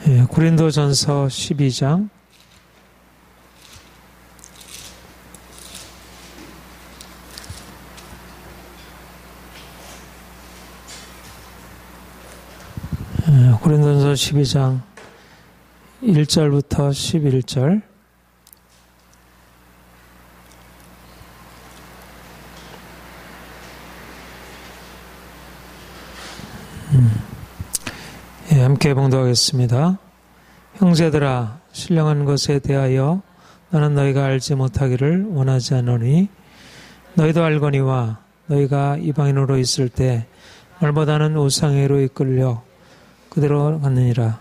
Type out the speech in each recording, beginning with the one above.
고린도전서 12장 고린도전서 12장 1절부터 11절. 함께 봉독하겠습니다. 형제들아, 신령한 것에 대하여 나는 너희가 알지 못하기를 원하지 않으니 너희도 알거니와 너희가 이방인으로 있을 때 날보다는 우상회로 이끌려 그대로 갔느니라.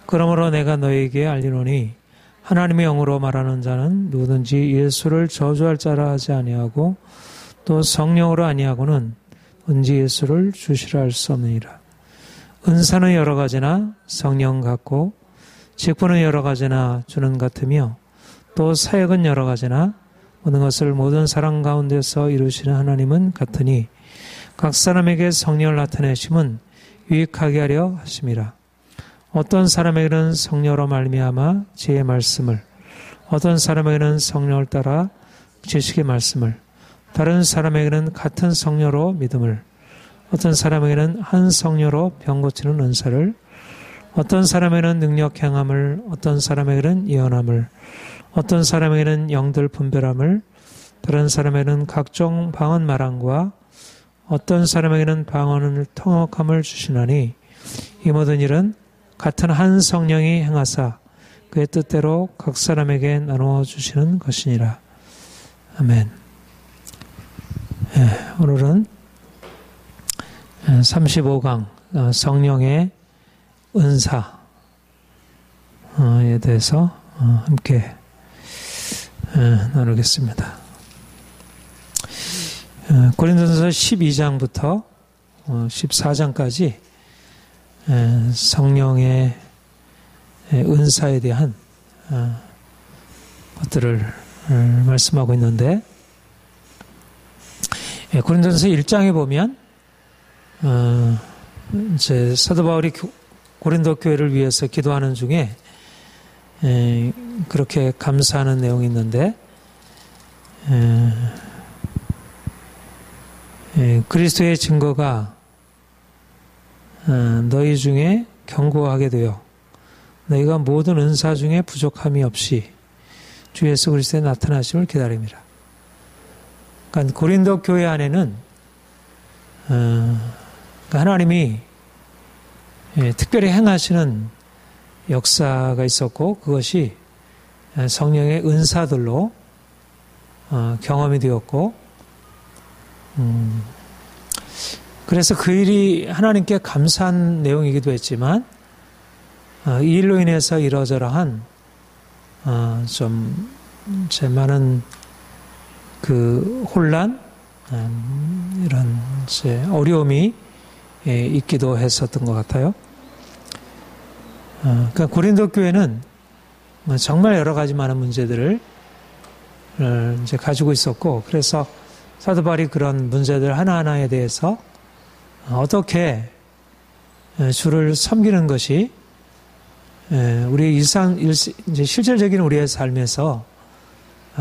그러므로 내가 너희에게 알리노니 하나님의 영으로 말하는 자는 누구든지 예수를 저주할 자라 하지 아니하고 또 성령으로 아니하고는 언제 예수를 주시라 할 수 없느니라. 은사는 여러 가지나 성령 같고 직분은 여러 가지나 주는 같으며 또 사역은 여러 가지나 모든 것을 모든 사람 가운데서 이루시는 하나님은 같으니 각 사람에게 성령을 나타내심은 유익하게 하려 하심이라. 어떤 사람에게는 성령으로 말미암아 지혜의 말씀을, 어떤 사람에게는 성령을 따라 지식의 말씀을, 다른 사람에게는 같은 성령으로 믿음을, 어떤 사람에게는 한 성령으로 병 고치는 은사를, 어떤 사람에게는 능력 행함을, 어떤 사람에게는 예언함을, 어떤 사람에게는 영들 분별함을, 다른 사람에게는 각종 방언 말함과 어떤 사람에게는 방언을 통역함을 주시나니 이 모든 일은 같은 한 성령이 행하사 그의 뜻대로 각 사람에게 나누어 주시는 것이니라. 아멘. 오늘은 35강 성령의 은사에 대해서 함께 나누겠습니다. 고린도전서 12장부터 14장까지 성령의 은사에 대한 것들을 말씀하고 있는데, 고린도전서 1장에 보면 이제 사도 바울이 고린도 교회를 위해서 기도하는 중에 그렇게 감사하는 내용이 있는데, 그리스도의 증거가 너희 중에 견고하게 되어 너희가 모든 은사 중에 부족함이 없이 주 예수 그리스도의 나타나심을 기다립니다. 그러니까 고린도 교회 안에는 하나님이 특별히 행하시는 역사가 있었고 그것이 성령의 은사들로 경험이 되었고, 그래서 그 일이 하나님께 감사한 내용이기도 했지만 이 일로 인해서 이러저러한 좀 제 많은 그 혼란, 이런 제 어려움이 있기도 했었던 것 같아요. 그러니까 고린도 교회는 정말 여러 가지 많은 문제들을 이제 가지고 있었고, 그래서 사도 바울이 그런 문제들 하나하나에 대해서 어떻게 주를 섬기는 것이 우리 이제 실질적인 우리의 삶에서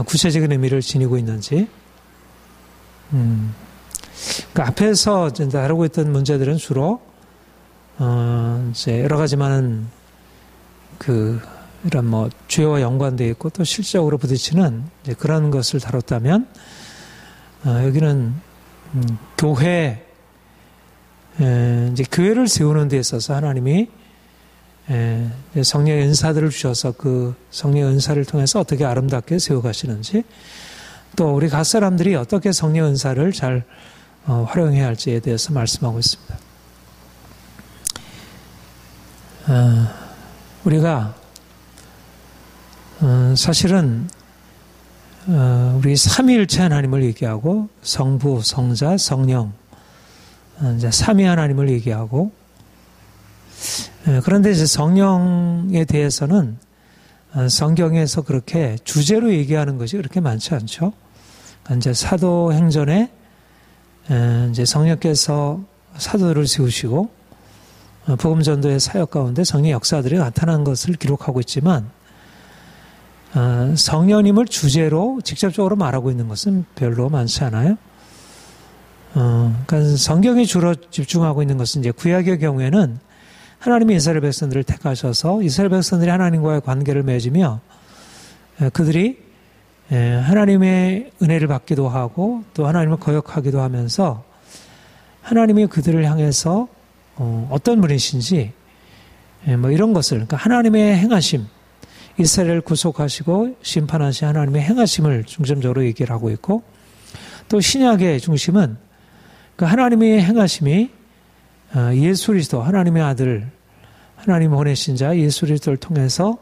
구체적인 의미를 지니고 있는지, 그 앞에서 다루고 있던 문제들은 주로 이제 여러 가지 많은 이런 죄와 연관되어 있고 또 실질적으로 부딪히는 이제 그런 것을 다뤘다면, 여기는 교회, 이제 교회를 세우는 데 있어서 하나님이 성령의 은사들을 주셔서 그 성령의 은사를 통해서 어떻게 아름답게 세워가시는지, 또 우리 각 사람들이 어떻게 성령의 은사를 잘 활용해야 할지에 대해서 말씀하고 있습니다. 우리가 사실은 우리 삼위일체 하나님을 얘기하고 성부, 성자, 성령, 이제 삼위 하나님을 얘기하고, 그런데 이제 성령에 대해서는 성경에서 그렇게 주제로 얘기하는 것이 그렇게 많지 않죠. 이제 사도행전에 이제 성령께서 사도들을 세우시고 복음 전도의 사역 가운데 성령의 역사들이 나타난 것을 기록하고 있지만 성령님을 주제로 직접적으로 말하고 있는 것은 별로 많지 않아요. 그러니까 성경이 주로 집중하고 있는 것은 이제 구약의 경우에는 하나님이 이스라엘 백성들을 택하셔서 이스라엘 백성들이 하나님과의 관계를 맺으며 그들이 하나님의 은혜를 받기도 하고 또 하나님을 거역하기도 하면서 하나님이 그들을 향해서 어떤 분이신지 뭐 이런 것을 그러니까 하나님의 행하심 이스라엘을 구속하시고 심판하신 하나님의 행하심을 중점적으로 얘기를 하고 있고 또 신약의 중심은 그 하나님의 행하심이 예수 그리스도 하나님의 아들 하나님 보내신 자 예수 그리스도를 통해서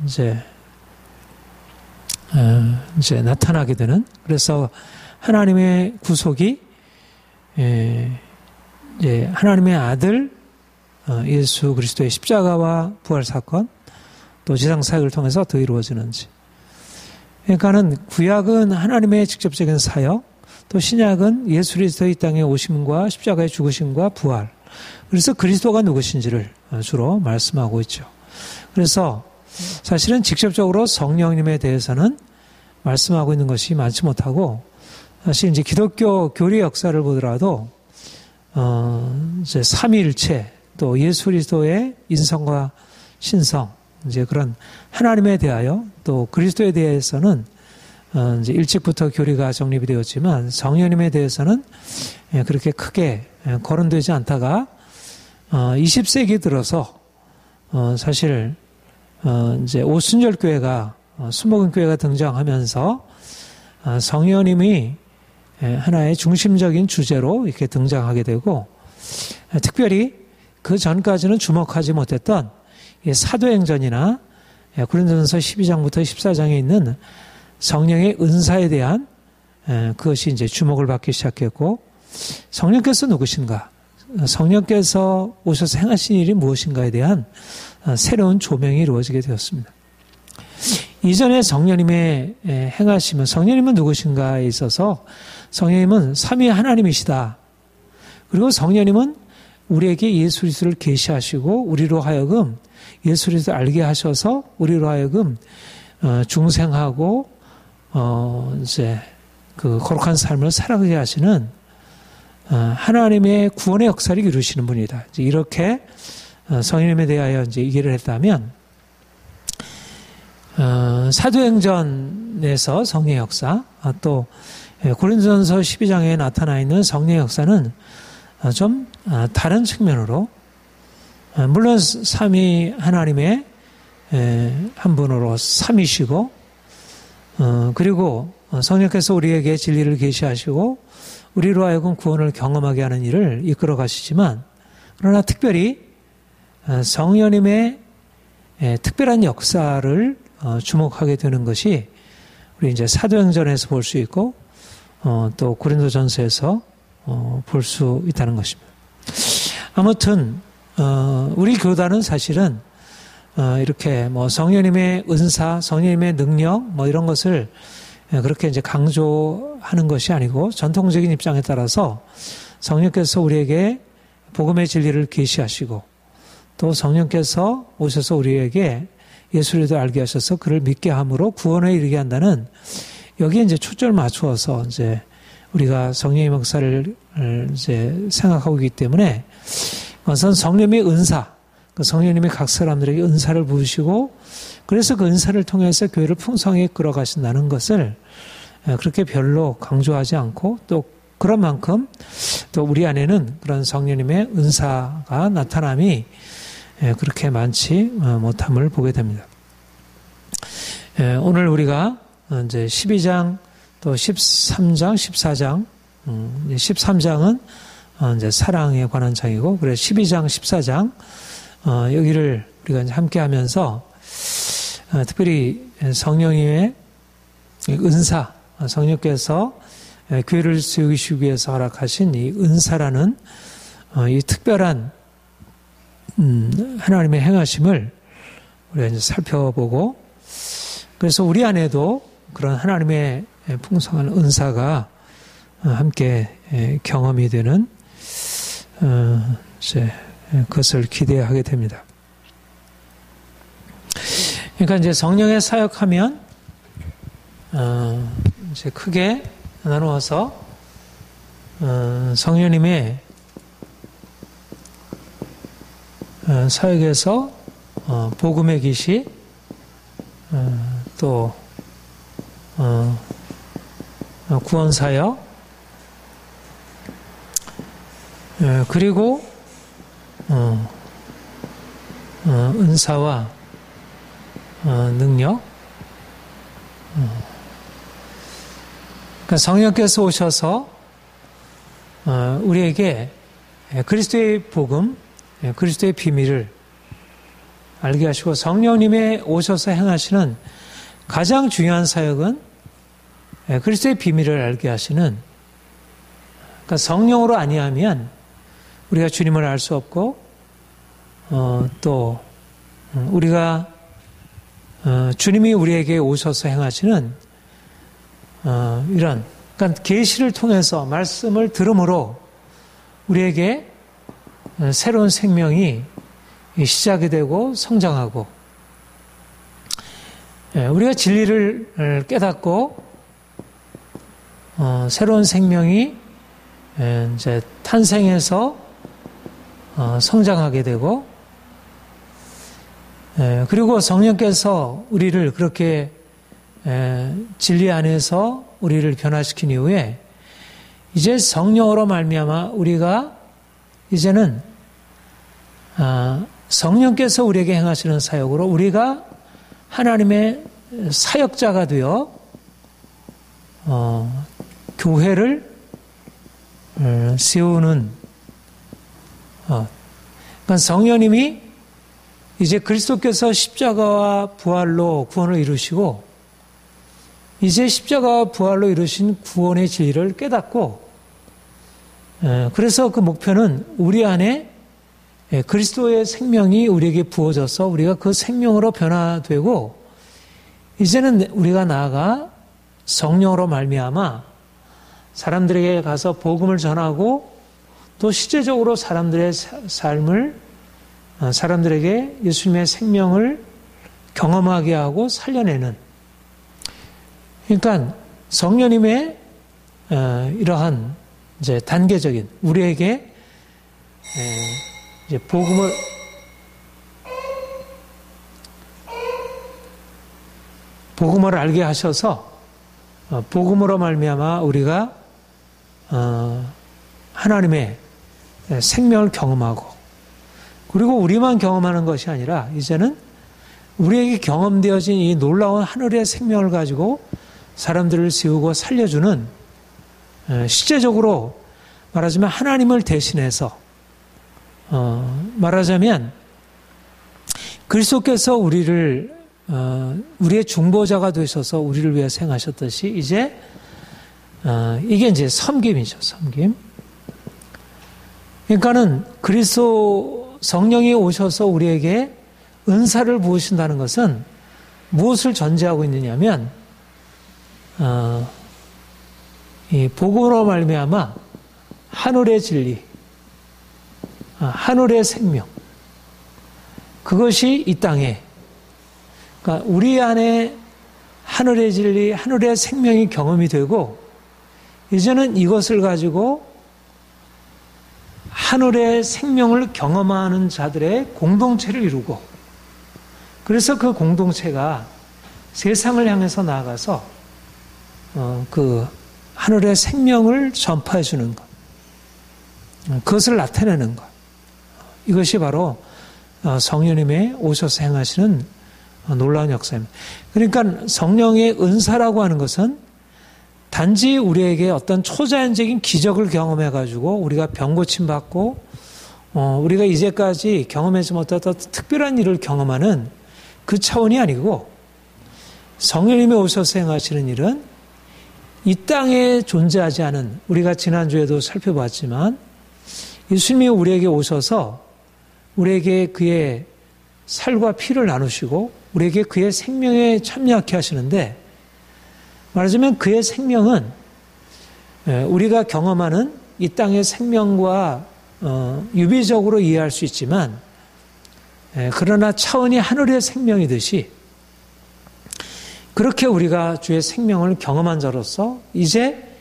이제 나타나게 되는 그래서 하나님의 구속이 하나님의 아들 예수 그리스도의 십자가와 부활 사건 또 지상 사역을 통해서 더 이루어지는지 그러니까는 구약은 하나님의 직접적인 사역 또 신약은 예수 그리스도의 이 땅에 오심과 십자가의 죽으심과 부활 그래서 그리스도가 누구신지를 주로 말씀하고 있죠. 그래서 사실은 직접적으로 성령님에 대해서는 말씀하고 있는 것이 많지 못하고 사실 이제 기독교 교리 역사를 보더라도 이제 삼위일체 또 예수 그리스도의 인성과 신성 이제 그런 하나님에 대하여 또 그리스도에 대해서는 이제 일찍부터 교리가 정립이 되었지만 성령님에 대해서는 그렇게 크게 거론되지 않다가 20세기 들어서 사실 이제 오순절 교회가 수목원 교회가 등장하면서 성령님이 하나의 중심적인 주제로 이렇게 등장하게 되고 특별히 그 전까지는 주목하지 못했던 사도행전이나 고린도전서 12장부터 14장에 있는 성령의 은사에 대한 그것이 이제 주목을 받기 시작했고 성령께서 누구신가? 성령께서 오셔서 행하신 일이 무엇인가에 대한 새로운 조명이 이루어지게 되었습니다. 이전에 성령님의 행하심은 성령님은 누구신가에 있어서 성령님은 삼위 하나님이시다. 그리고 성령님은 우리에게 예수 그리스도를 계시하시고 우리로 하여금 예수 그리스도를 알게 하셔서 우리로 하여금 중생하고 이제 그 거룩한 삶을 살아가게 하시는 하나님의 구원의 역사를 이루시는 분이다. 이제 이렇게 성령님에 대하여 이제 얘기를 했다면 사도행전에서 성령의 역사 또 고린도전서 12장에 나타나 있는 성령의 역사는 좀 다른 측면으로 물론 삼위 하나님의 한 분으로 삼위시고 그리고 성령께서 우리에게 진리를 계시하시고 우리로 하여금 구원을 경험하게 하는 일을 이끌어 가시지만 그러나 특별히 성령님의 특별한 역사를 주목하게 되는 것이 우리 이제 사도행전에서 볼 수 있고 또 고린도전서에서 볼 수 있다는 것입니다. 아무튼 우리 교단은 사실은 이렇게 뭐 성령님의 은사, 성령님의 능력 뭐 이런 것을 그렇게 이제 강조하는 것이 아니고 전통적인 입장에 따라서 성령께서 우리에게 복음의 진리를 계시하시고 또 성령께서 오셔서 우리에게 예수를 알게 하셔서 그를 믿게 함으로 구원에 이르게 한다는 여기에 이제 초점을 맞추어서 이제 우리가 성령의 역사를 이제 생각하고 있기 때문에 그것은 성령의 은사, 그 성령님이 각 사람들에게 은사를 부으시고 그래서 그 은사를 통해서 교회를 풍성하게 끌어가신다는 것을 그렇게 별로 강조하지 않고 또 그런 만큼 또 우리 안에는 그런 성령님의 은사가 나타남이 그렇게 많지 못함을 보게 됩니다. 오늘 우리가 이제 12장 또 13장, 14장, 13장은 이제 사랑에 관한 장이고, 그래서 12장, 14장, 여기를 우리가 이제 함께 하면서, 특별히 성령님의 은사, 성령께서 교회를 세우시기 위해서 허락하신 이 은사라는 이 특별한 하나님의 행하심을 우리가 이제 살펴보고, 그래서 우리 안에도 그런 하나님의 풍성한 은사가 함께 경험이 되는 이제 그것을 기대하게 됩니다. 그러니까 이제 성령의 사역하면 이제 크게 나누어서 성령님의 사역에서 복음의 계시, 또 구원 사역, 그리고 은사와 능력. 그러니까 성령께서 오셔서 우리에게 그리스도의 복음, 그리스도의 비밀을 알게 하시고, 성령님의 오셔서 행하시는 가장 중요한 사역은 그리스도의 비밀을 알게 하시는, 그러니까 성령으로 아니하면 우리가 주님을 알 수 없고, 또 우리가 주님이 우리에게 오셔서 행하시는 이런, 그러니까 계시를 통해서 말씀을 들음으로 우리에게 새로운 생명이 시작이 되고 성장하고, 우리가 진리를 깨닫고 새로운 생명이 이제 탄생해서 성장하게 되고, 그리고 성령께서 우리를 그렇게 진리 안에서 우리를 변화시킨 이후에 이제 성령으로 말미암아 우리가 이제는 성령께서 우리에게 행하시는 사역으로 우리가 하나님의 사역자가 되어 교회를 세우는, 그러니까 성령님이 이제 그리스도께서 십자가와 부활로 구원을 이루시고, 이제 십자가와 부활로 이루신 구원의 진리를 깨닫고, 그래서 그 목표는 우리 안에 그리스도의 생명이 우리에게 부어져서 우리가 그 생명으로 변화되고, 이제는 우리가 나아가 성령으로 말미암아 사람들에게 가서 복음을 전하고, 또 실제적으로 사람들의 삶을, 사람들에게 예수님의 생명을 경험하게 하고 살려내는, 그러니까 성령님의 이러한 이제 단계적인 우리에게 이제 복음을 알게 하셔서 복음으로 말미암아 우리가 하나님의 생명을 경험하고, 그리고 우리만 경험하는 것이 아니라 이제는 우리에게 경험되어진 이 놀라운 하늘의 생명을 가지고 사람들을 세우고 살려주는, 실제적으로 말하자면 하나님을 대신해서 말하자면 그리스도께서 우리를 우리의 중보자가 되셔서 우리를 위해 행하셨듯이 이제 이게 이제 섬김이죠. 섬김. 그러니까는 그리스도 성령이 오셔서 우리에게 은사를 부으신다는 것은 무엇을 전제하고 있느냐면 이 복음으로 말미암아 하늘의 진리, 하늘의 생명, 그것이 이 땅에, 그러니까 우리 안에 하늘의 진리, 하늘의 생명이 경험이 되고, 이제는 이것을 가지고 하늘의 생명을 경험하는 자들의 공동체를 이루고, 그래서 그 공동체가 세상을 향해서 나아가서 그 하늘의 생명을 전파해 주는 것, 그것을 나타내는 것, 이것이 바로 성령님의 오셔서 행하시는 놀라운 역사입니다. 그러니까 성령의 은사라고 하는 것은 단지 우리에게 어떤 초자연적인 기적을 경험해가지고 우리가 병 고침 받고 우리가 이제까지 경험하지 못했던 특별한 일을 경험하는 그 차원이 아니고, 성령님이 오셔서 행하시는 일은 이 땅에 존재하지 않은, 우리가 지난주에도 살펴봤지만 예수님이 우리에게 오셔서 우리에게 그의 살과 피를 나누시고 우리에게 그의 생명에 참여하게 하시는데, 말하자면 그의 생명은 우리가 경험하는 이 땅의 생명과 유비적으로 이해할 수 있지만 그러나 차원이 하늘의 생명이듯이 그렇게 우리가 주의 생명을 경험한 자로서 이제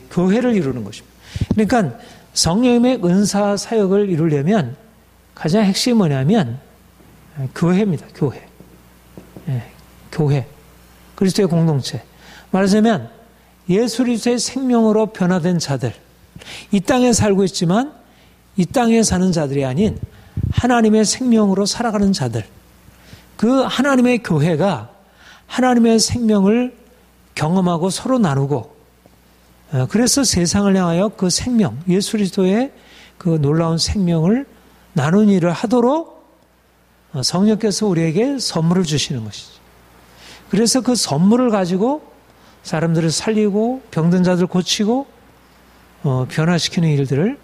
교회를 이루는 것입니다. 그러니까 성령님의 은사 사역을 이루려면 가장 핵심이 뭐냐면 교회입니다. 교회. 교회. 그리스도의 공동체. 말하자면 예수 그리스도의 생명으로 변화된 자들. 이 땅에 살고 있지만 이 땅에 사는 자들이 아닌 하나님의 생명으로 살아가는 자들. 그 하나님의 교회가 하나님의 생명을 경험하고 서로 나누고 그래서 세상을 향하여 그 생명, 예수 그리스도의 그 놀라운 생명을 나누는 일을 하도록 성령께서 우리에게 선물을 주시는 것이죠. 그래서 그 선물을 가지고 사람들을 살리고 병든 자들 고치고 변화시키는 일들을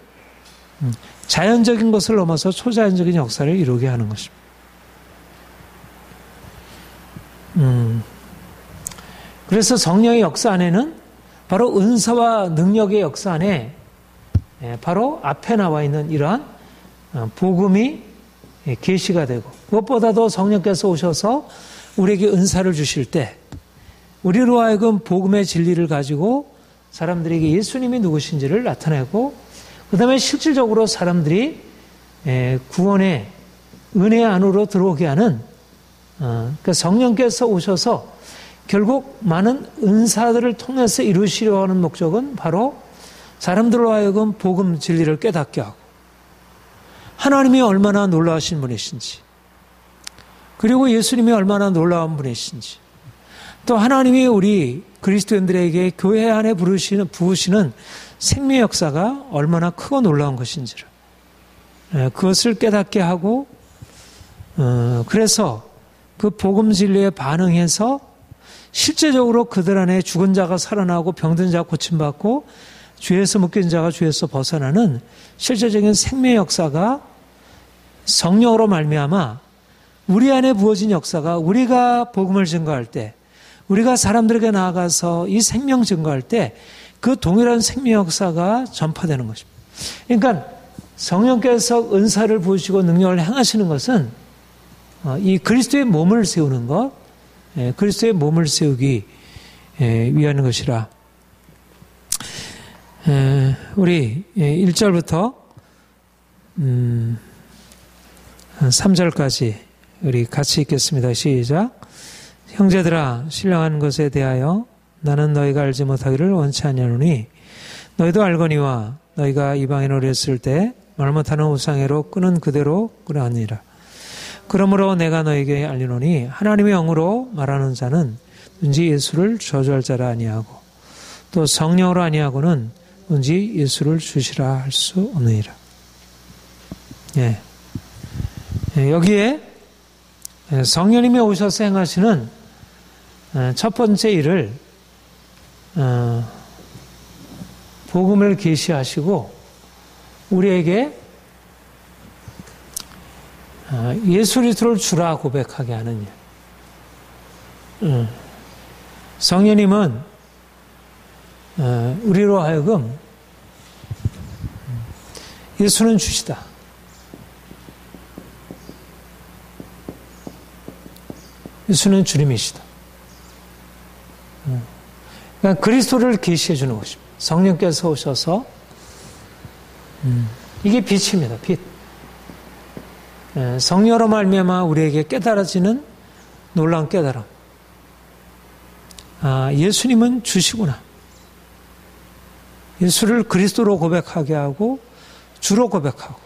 자연적인 것을 넘어서 초자연적인 역사를 이루게 하는 것입니다. 그래서 성령의 역사 안에는 바로 은사와 능력의 역사 안에 바로 앞에 나와 있는 이러한 복음이 계시가 되고 무엇보다도 성령께서 오셔서 우리에게 은사를 주실 때 우리로 하여금 복음의 진리를 가지고 사람들에게 예수님이 누구신지를 나타내고 그 다음에 실질적으로 사람들이 구원의 은혜 안으로 들어오게 하는 그러니까 성령께서 오셔서 결국 많은 은사들을 통해서 이루시려 하는 목적은 바로 사람들로 하여금 복음 진리를 깨닫게 하고 하나님이 얼마나 놀라우신 분이신지 그리고 예수님이 얼마나 놀라운 분이신지 또 하나님이 우리 그리스도인들에게 교회 안에 부으시는 생명 역사가 얼마나 크고 놀라운 것인지를 그것을 깨닫게 하고 그래서 그 복음 진리에 반응해서 실제적으로 그들 안에 죽은 자가 살아나고 병든 자가 고침받고 죄에서 묶인 자가 죄에서 벗어나는 실제적인 생명 역사가 성령으로 말미암아 우리 안에 부어진 역사가 우리가 복음을 증거할 때 우리가 사람들에게 나아가서 이 생명 증거할 때 그 동일한 생명 역사가 전파되는 것입니다. 그러니까 성령께서 은사를 부으시고 능력을 행하시는 것은 이 그리스도의 몸을 세우는 것, 그리스도의 몸을 세우기 위한 것이라. 우리 1절부터 3절까지 우리 같이 읽겠습니다. 시작. 형제들아 신령한 것에 대하여 나는 너희가 알지 못하기를 원치 아니하노니 너희도 알거니와 너희가 이방에 노렸을 때 말 못하는 우상회로 끄는 그대로 끌어안니라. 그러므로 내가 너희에게 알리노니 하나님의 영으로 말하는 자는 누군지 예수를 저주할 자라 아니하고 또 성령으로 아니하고는 누군지 예수를 주시라 할 수 없느니라. 여기에 성령님이 오셔서 행하시는 첫 번째 일을 복음을 계시하시고 우리에게 예수 그리스도를 주라 고백하게 하는 일. 성령님은 우리로 하여금 예수는 주시다. 예수는 주님이시다. 그러니까 그리스도를 계시해 주는 것입니다. 성령께서 오셔서 이게 빛입니다. 빛. 성령으로 말미암아 우리에게 깨달아지는 놀라운 깨달음. 예수님은 주시구나. 예수를 그리스도로 고백하게 하고 주로 고백하고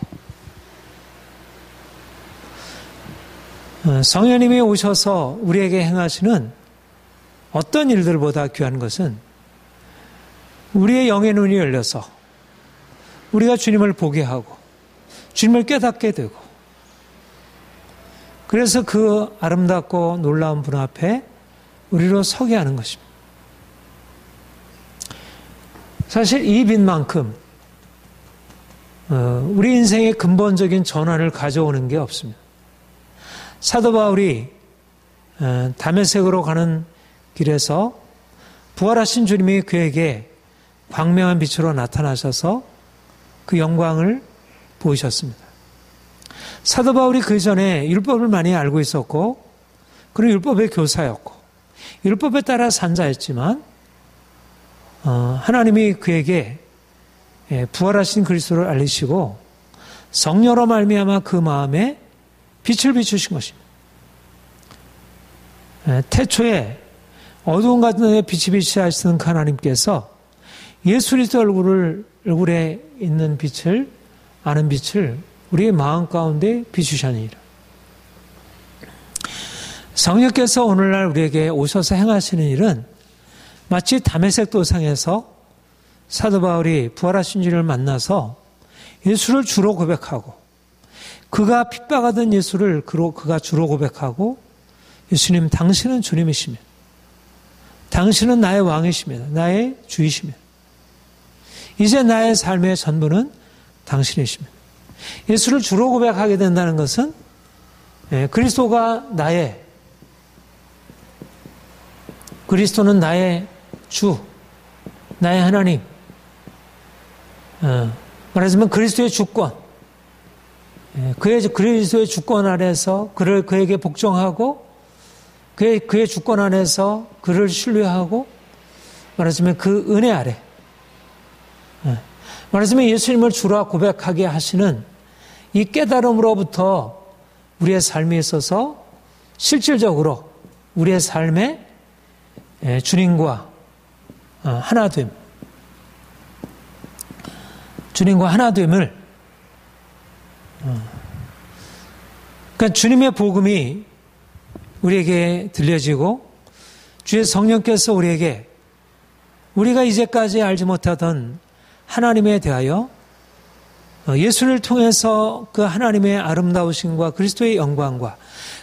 성령님이 오셔서 우리에게 행하시는 어떤 일들보다 귀한 것은 우리의 영의 눈이 열려서 우리가 주님을 보게 하고 주님을 깨닫게 되고 그래서 그 아름답고 놀라운 분 앞에 우리로 서게 하는 것입니다. 사실 이 빛만큼 우리 인생의 근본적인 전환을 가져오는 게 없습니다. 사도 바울이 다메섹으로 가는 길에서 부활하신 주님이 그에게 광명한 빛으로 나타나셔서 그 영광을 보이셨습니다. 사도 바울이 그 전에 율법을 많이 알고 있었고, 그리고 율법의 교사였고, 율법에 따라 산 자였지만, 하나님이 그에게 부활하신 그리스도를 알리시고 성령으로 말미암아 그 마음에 빛을 비추신 것입니다. 태초에 어두운 가운데 빛이 비치하시는 하나님께서 예수 그리스도 얼굴에 있는 빛을, 아는 빛을 우리의 마음 가운데 비추셨느니라. 성령께서 오늘날 우리에게 오셔서 행하시는 일은 마치 다메섹 도상에서 사도 바울이 부활하신 주를 만나서 예수를 주로 고백하고, 그가 핍박하던 예수를 그가 주로 고백하고, 예수님 당신은 주님이시며 당신은 나의 왕이시며 나의 주이시며 이제 나의 삶의 전부는 당신이시며, 예수를 주로 고백하게 된다는 것은 그리스도는 나의 주, 나의 하나님, 말하자면 그리스도의 주권, 그리스도의 주권 안에서 그에게 복종하고, 그의 주권 안에서 그를 신뢰하고, 말하자면 그 은혜 아래, 말하자면 예수님을 주라 고백하게 하시는 이 깨달음으로부터 우리의 삶에 있어서 실질적으로 우리의 삶에 주님과 하나됨, 주님과 하나됨을, 그러니까 주님의 복음이 우리에게 들려지고 주의 성령께서 우리가 이제까지 알지 못하던 하나님에 대하여 예수를 통해서 그 하나님의 아름다우심과 그리스도의 영광과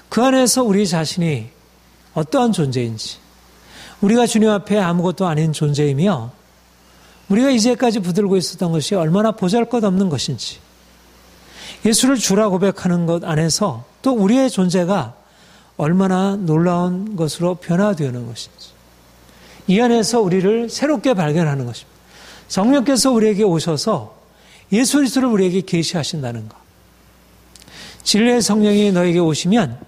그 안에서 우리 자신이 어떠한 존재인지, 우리가 주님 앞에 아무것도 아닌 존재이며 우리가 이제까지 붙들고 있었던 것이 얼마나 보잘것없는 것인지, 예수를 주라 고백하는 것 안에서 또 우리의 존재가 얼마나 놀라운 것으로 변화되는 것인지, 이 안에서 우리를 새롭게 발견하는 것입니다. 성령께서 우리에게 오셔서 예수 그리스도를 우리에게 계시하신다는 것. 진리의 성령이 너에게 오시면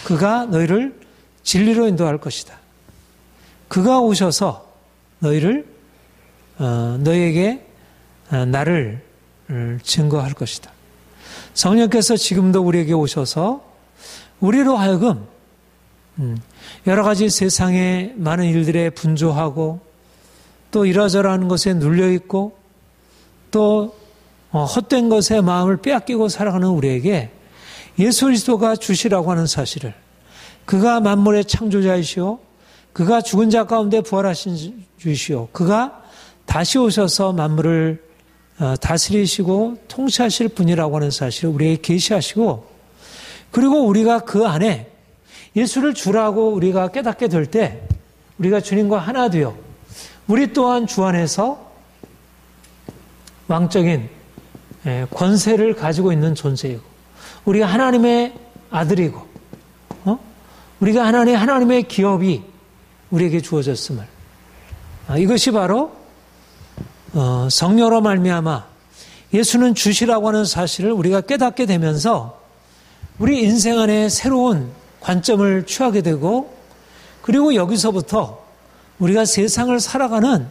그가 너희를 진리로 인도할 것이다. 그가 오셔서 너희에게 나를 증거할 것이다. 성령께서 지금도 우리에게 오셔서 우리로 하여금 여러 가지 세상의 많은 일들에 분주하고 또 이러저러한 것에 눌려있고 또 헛된 것에 마음을 빼앗기고 살아가는 우리에게 예수 그리스도가 주시라고 하는 사실을, 그가 만물의 창조자이시오, 그가 죽은 자 가운데 부활하신 주시오, 그가 다시 오셔서 만물을 다스리시고 통치하실 분이라고 하는 사실을 우리에게 계시하시고, 그리고 우리가 그 안에 예수를 주라고 우리가 깨닫게 될 때 우리가 주님과 하나 되어 우리 또한 주 안에서 왕적인 권세를 가지고 있는 존재이고, 우리가 하나님의 아들이고, 우리가 하나님의 기업이 우리에게 주어졌음을, 이것이 바로 성령으로 말미암아 예수는 주시라고 하는 사실을 우리가 깨닫게 되면서 우리 인생 안에 새로운 관점을 취하게 되고, 그리고 여기서부터 우리가 세상을 살아가는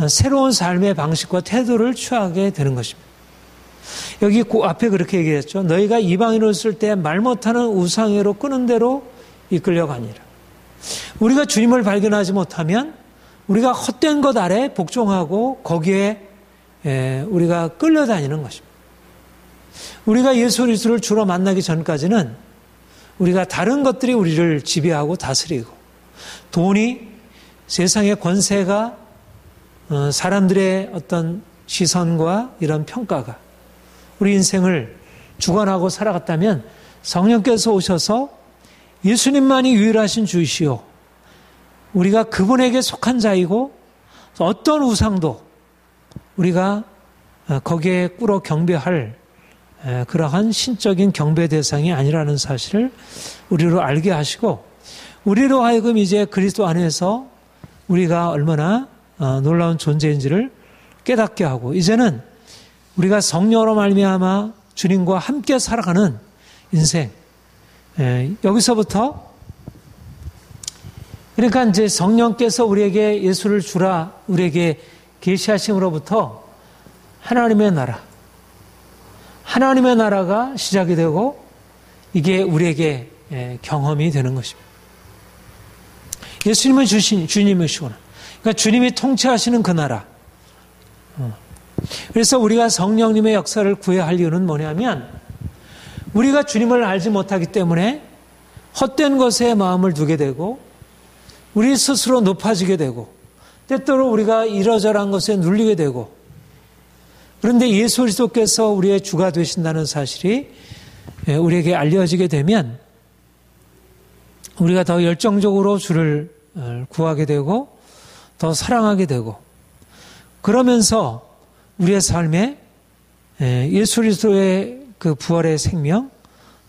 새로운 삶의 방식과 태도를 취하게 되는 것입니다. 여기 앞에 그렇게 얘기했죠. 너희가 이방인으로 있을 때 말 못하는 우상회로 끄는 대로 이끌려가니라. 우리가 주님을 발견하지 못하면 우리가 헛된 것 아래 복종하고 거기에 우리가 끌려다니는 것입니다. 우리가 예수 그리스도를 주로 만나기 전까지는 우리가 다른 것들이 우리를 지배하고 다스리고, 돈이, 세상의 권세가, 사람들의 어떤 시선과 이런 평가가 우리 인생을 주관하고 살아갔다면, 성령께서 오셔서 예수님만이 유일하신 주이시오, 우리가 그분에게 속한 자이고 어떤 우상도 우리가 거기에 꿇어 경배할 그러한 신적인 경배 대상이 아니라는 사실을 우리로 알게 하시고, 우리로 하여금 이제 그리스도 안에서 우리가 얼마나 놀라운 존재인지를 깨닫게 하고, 이제는 우리가 성령으로 말미암아 주님과 함께 살아가는 인생. 여기서부터 그러니까 이제 성령께서 우리에게 예수를 주라 우리에게 계시하심으로부터 하나님의 나라가 시작이 되고 이게 우리에게 경험이 되는 것입니다. 예수님은 주님이시구나. 그러니까 주님이 통치하시는 그 나라. 그래서 우리가 성령님의 역사를 구해야 할 이유는 뭐냐면 우리가 주님을 알지 못하기 때문에 헛된 것에 마음을 두게 되고 우리 스스로 높아지게 되고 때때로 우리가 이러저러한 것에 눌리게 되고 그런데 예수 그리스도께서 우리의 주가 되신다는 사실이 우리에게 알려지게 되면 우리가 더 열정적으로 주를 구하게 되고 더 사랑하게 되고 그러면서 우리의 삶에 예수 그리스도의 그 부활의 생명,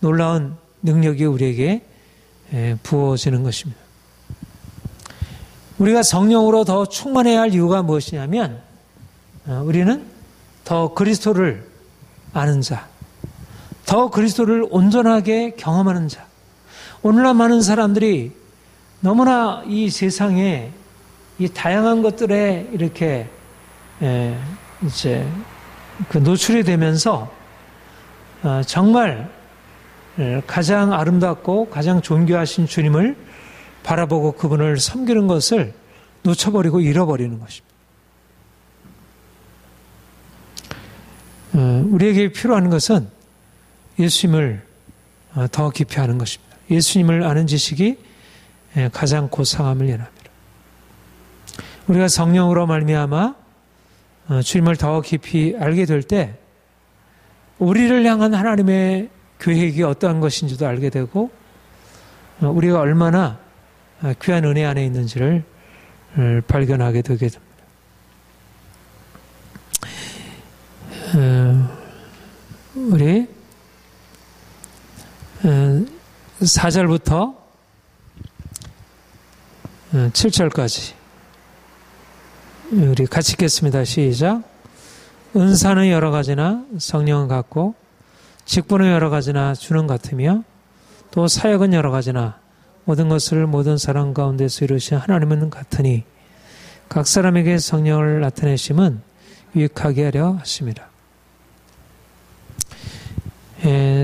놀라운 능력이 우리에게 부어지는 것입니다. 우리가 성령으로 더 충만해야 할 이유가 무엇이냐면 우리는 더 그리스도를 아는 자, 더 그리스도를 온전하게 경험하는 자. 오늘날 많은 사람들이 너무나 이 세상에 이 다양한 것들에 이렇게 이제 그 노출이 되면서 정말 가장 아름답고 가장 존귀하신 주님을 바라보고 그분을 섬기는 것을 놓쳐버리고 잃어버리는 것입니다. 우리에게 필요한 것은 예수님을 더 깊이 아는 것입니다. 예수님을 아는 지식이 가장 고상함을 예납니다. 우리가 성령으로 말미암아 주님을 더 깊이 알게 될 때 우리를 향한 하나님의 계획이 어떠한 것인지도 알게 되고 우리가 얼마나 귀한 은혜 안에 있는지를 발견하게 되게 됩니다. 우리 4절부터 7절까지 우리 같이 읽겠습니다. 시작. 은사는 여러 가지나 성령은 같고 직분은 여러 가지나 주는 같으며 또 사역은 여러 가지나 모든 것을 모든 사람 가운데서 이루신 하나님은 같으니 각 사람에게 성령을 나타내심은 유익하게 하려 하십니다.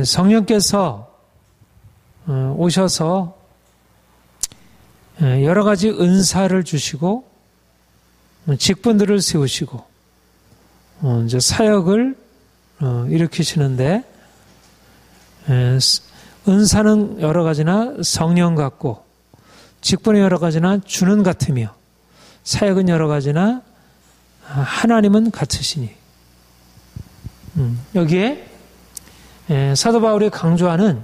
성령께서 오셔서 여러 가지 은사를 주시고 직분들을 세우시고 이제 사역을 일으키시는데 은사는 여러 가지나 성령 같고 직분은 여러 가지나 주는 같으며 사역은 여러 가지나 하나님은 같으시니 여기에 사도 바울이 강조하는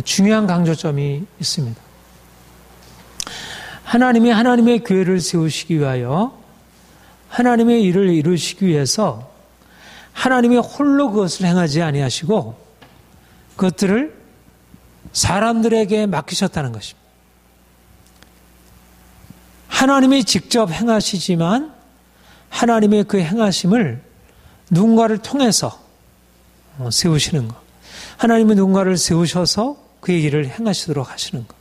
중요한 강조점이 있습니다. 하나님이 하나님의 교회를 세우시기 위하여 하나님의 일을 이루시기 위해서 하나님이 홀로 그것을 행하지 아니하시고 그것들을 사람들에게 맡기셨다는 것입니다. 하나님이 직접 행하시지만 하나님의 그 행하심을 누군가를 통해서 세우시는 것. 하나님은 누군가를 세우셔서 그의 일을 행하시도록 하시는 것.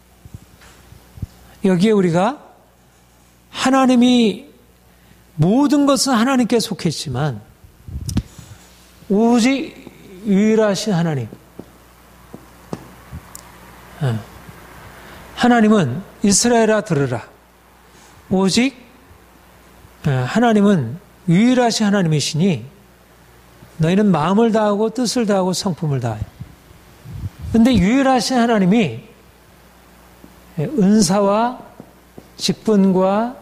여기에 우리가 하나님이 모든 것은 하나님께 속했지만 오직 유일하신 하나님. 하나님은 이스라엘아 들으라. 오직 하나님은 유일하신 하나님이시니 너희는 마음을 다하고 뜻을 다하고 성품을 다하여. 그런데 유일하신 하나님이 은사와 직분과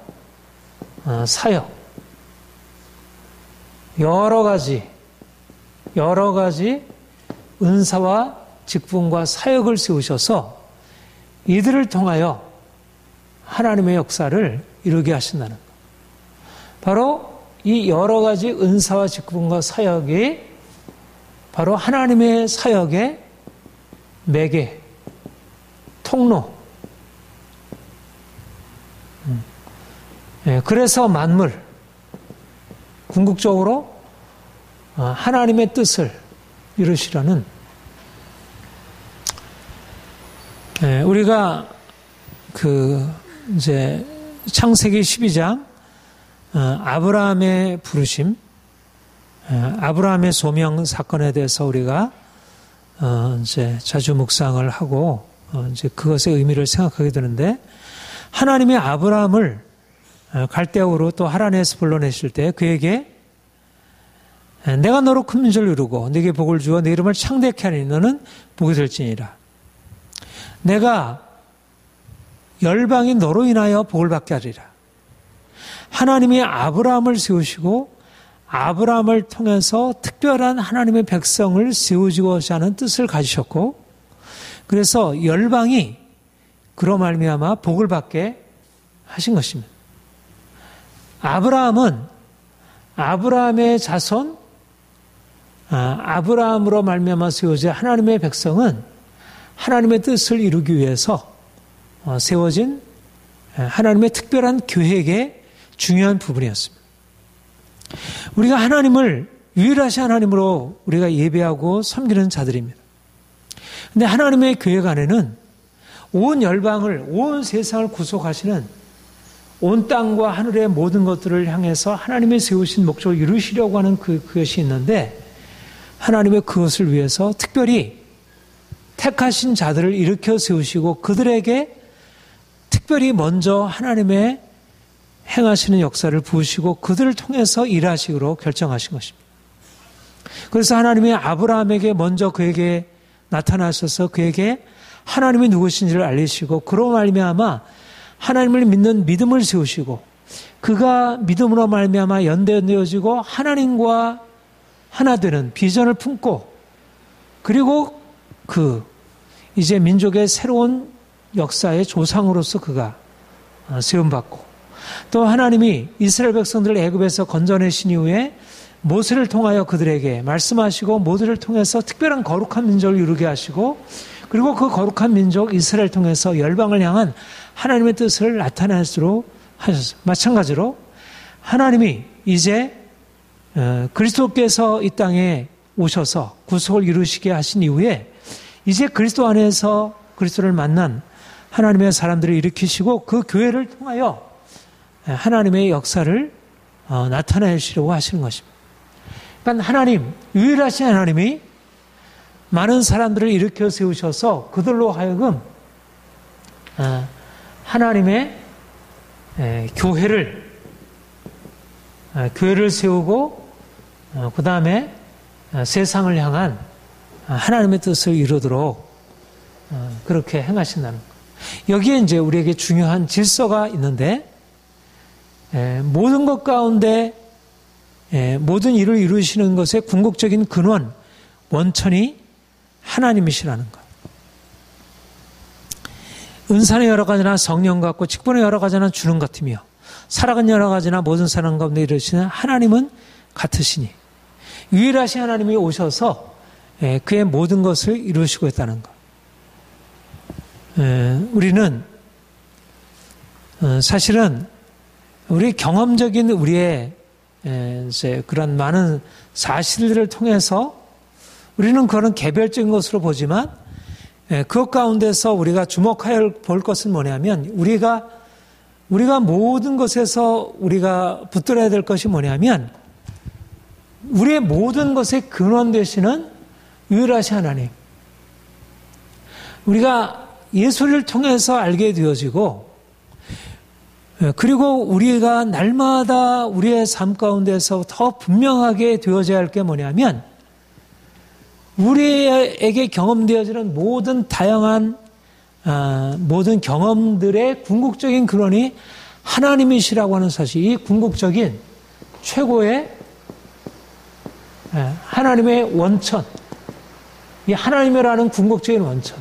사역 여러 가지 은사와 직분과 사역을 세우셔서 이들을 통하여 하나님의 역사를 이루게 하신다는 것. 바로 이 여러 가지 은사와 직분과 사역이 바로 하나님의 사역의 매개, 통로. 그래서 만물, 궁극적으로 하나님의 뜻을 이루시려는 우리가 이제 창세기 12장 아브라함의 부르심, 아브라함의 소명 사건에 대해서 우리가 이제 자주 묵상을 하고 이제 그것의 의미를 생각하게 되는데, 하나님이 아브라함을 갈대아우로 또 하란에서 불러내실 때 그에게 내가 너로 큰 민족을 이루고 네게 복을 주어 네 이름을 창대케 하니 너는 복이 될지니라. 내가 열방이 너로 인하여 복을 받게 하리라. 하나님이 아브라함을 세우시고 아브라함을 통해서 특별한 하나님의 백성을 세우시고자 하는 뜻을 가지셨고, 그래서 열방이 그로 말미암아 복을 받게 하신 것입니다. 아브라함은 아브라함의 자손, 아브라함으로 말미암아 세워진 하나님의 백성은 하나님의 뜻을 이루기 위해서 세워진 하나님의 특별한 계획의 중요한 부분이었습니다. 우리가 하나님을 유일하신 하나님으로 우리가 예배하고 섬기는 자들입니다. 그런데 하나님의 계획 안에는 온 열방을, 온 세상을 구속하시는 온 땅과 하늘의 모든 것들을 향해서 하나님의 세우신 목적을 이루시려고 하는 그것이 있는데, 하나님의 그것을 위해서 특별히 택하신 자들을 일으켜 세우시고 그들에게 특별히 먼저 하나님의 행하시는 역사를 부으시고 그들을 통해서 일하시기로 결정하신 것입니다. 그래서 하나님이 아브라함에게 먼저 그에게 나타나셔서 그에게 하나님이 누구신지를 알리시고 그로 말미암아 하나님을 믿는 믿음을 세우시고 그가 믿음으로 말미암아 연대되어지고 하나님과 하나 되는 비전을 품고, 그리고 이제 민족의 새로운 역사의 조상으로서 그가 세움받고, 또 하나님이 이스라엘 백성들을 애굽에서 건져내신 이후에 모세를 통하여 그들에게 말씀하시고 모세를 통해서 특별한 거룩한 민족을 이루게 하시고, 그리고 그 거룩한 민족 이스라엘을 통해서 열방을 향한 하나님의 뜻을 나타낼 수록 하셨어요. 마찬가지로 하나님이 이제 그리스도께서 이 땅에 오셔서 구속을 이루시게 하신 이후에 이제 그리스도 안에서 그리스도를 만난 하나님의 사람들을 일으키시고 그 교회를 통하여 하나님의 역사를 나타내시려고 하시는 것입니다. 그러니까 하나님, 유일하신 하나님이 많은 사람들을 일으켜 세우셔서 그들로 하여금 하나님의 교회를 세우고 그 다음에 세상을 향한 하나님의 뜻을 이루도록 그렇게 행하신다는 것. 여기에 이제 우리에게 중요한 질서가 있는데, 모든 것 가운데 모든 일을 이루시는 것의 궁극적인 근원, 원천이 하나님이시라는 것. 은사는 여러 가지나 성령 같고 직분은 여러 가지나 주는 같으며 사랑은 여러 가지나 모든 사람 가운데 이루시는 하나님은 같으시니, 유일하신 하나님이 오셔서 그의 모든 것을 이루시고 있다는 것. 우리는 사실은 우리 경험적인 우리의 이제 그런 많은 사실들을 통해서 우리는 그런 개별적인 것으로 보지만, 그것 가운데서 우리가 주목하여 볼 것은 뭐냐면, 우리가 모든 것에서 우리가 붙들어야 될 것이 뭐냐면, 우리의 모든 것의 근원 되시는 유일하신 하나님. 우리가 예수를 통해서 알게 되어지고, 그리고 우리가 날마다 우리의 삶 가운데서 더 분명하게 되어져야 할 게 뭐냐면, 우리에게 경험되어지는 모든 다양한 모든 경험들의 궁극적인 근원이 하나님이시라고 하는 사실, 이 궁극적인 최고의 하나님의 원천, 이 하나님이라는 궁극적인 원천,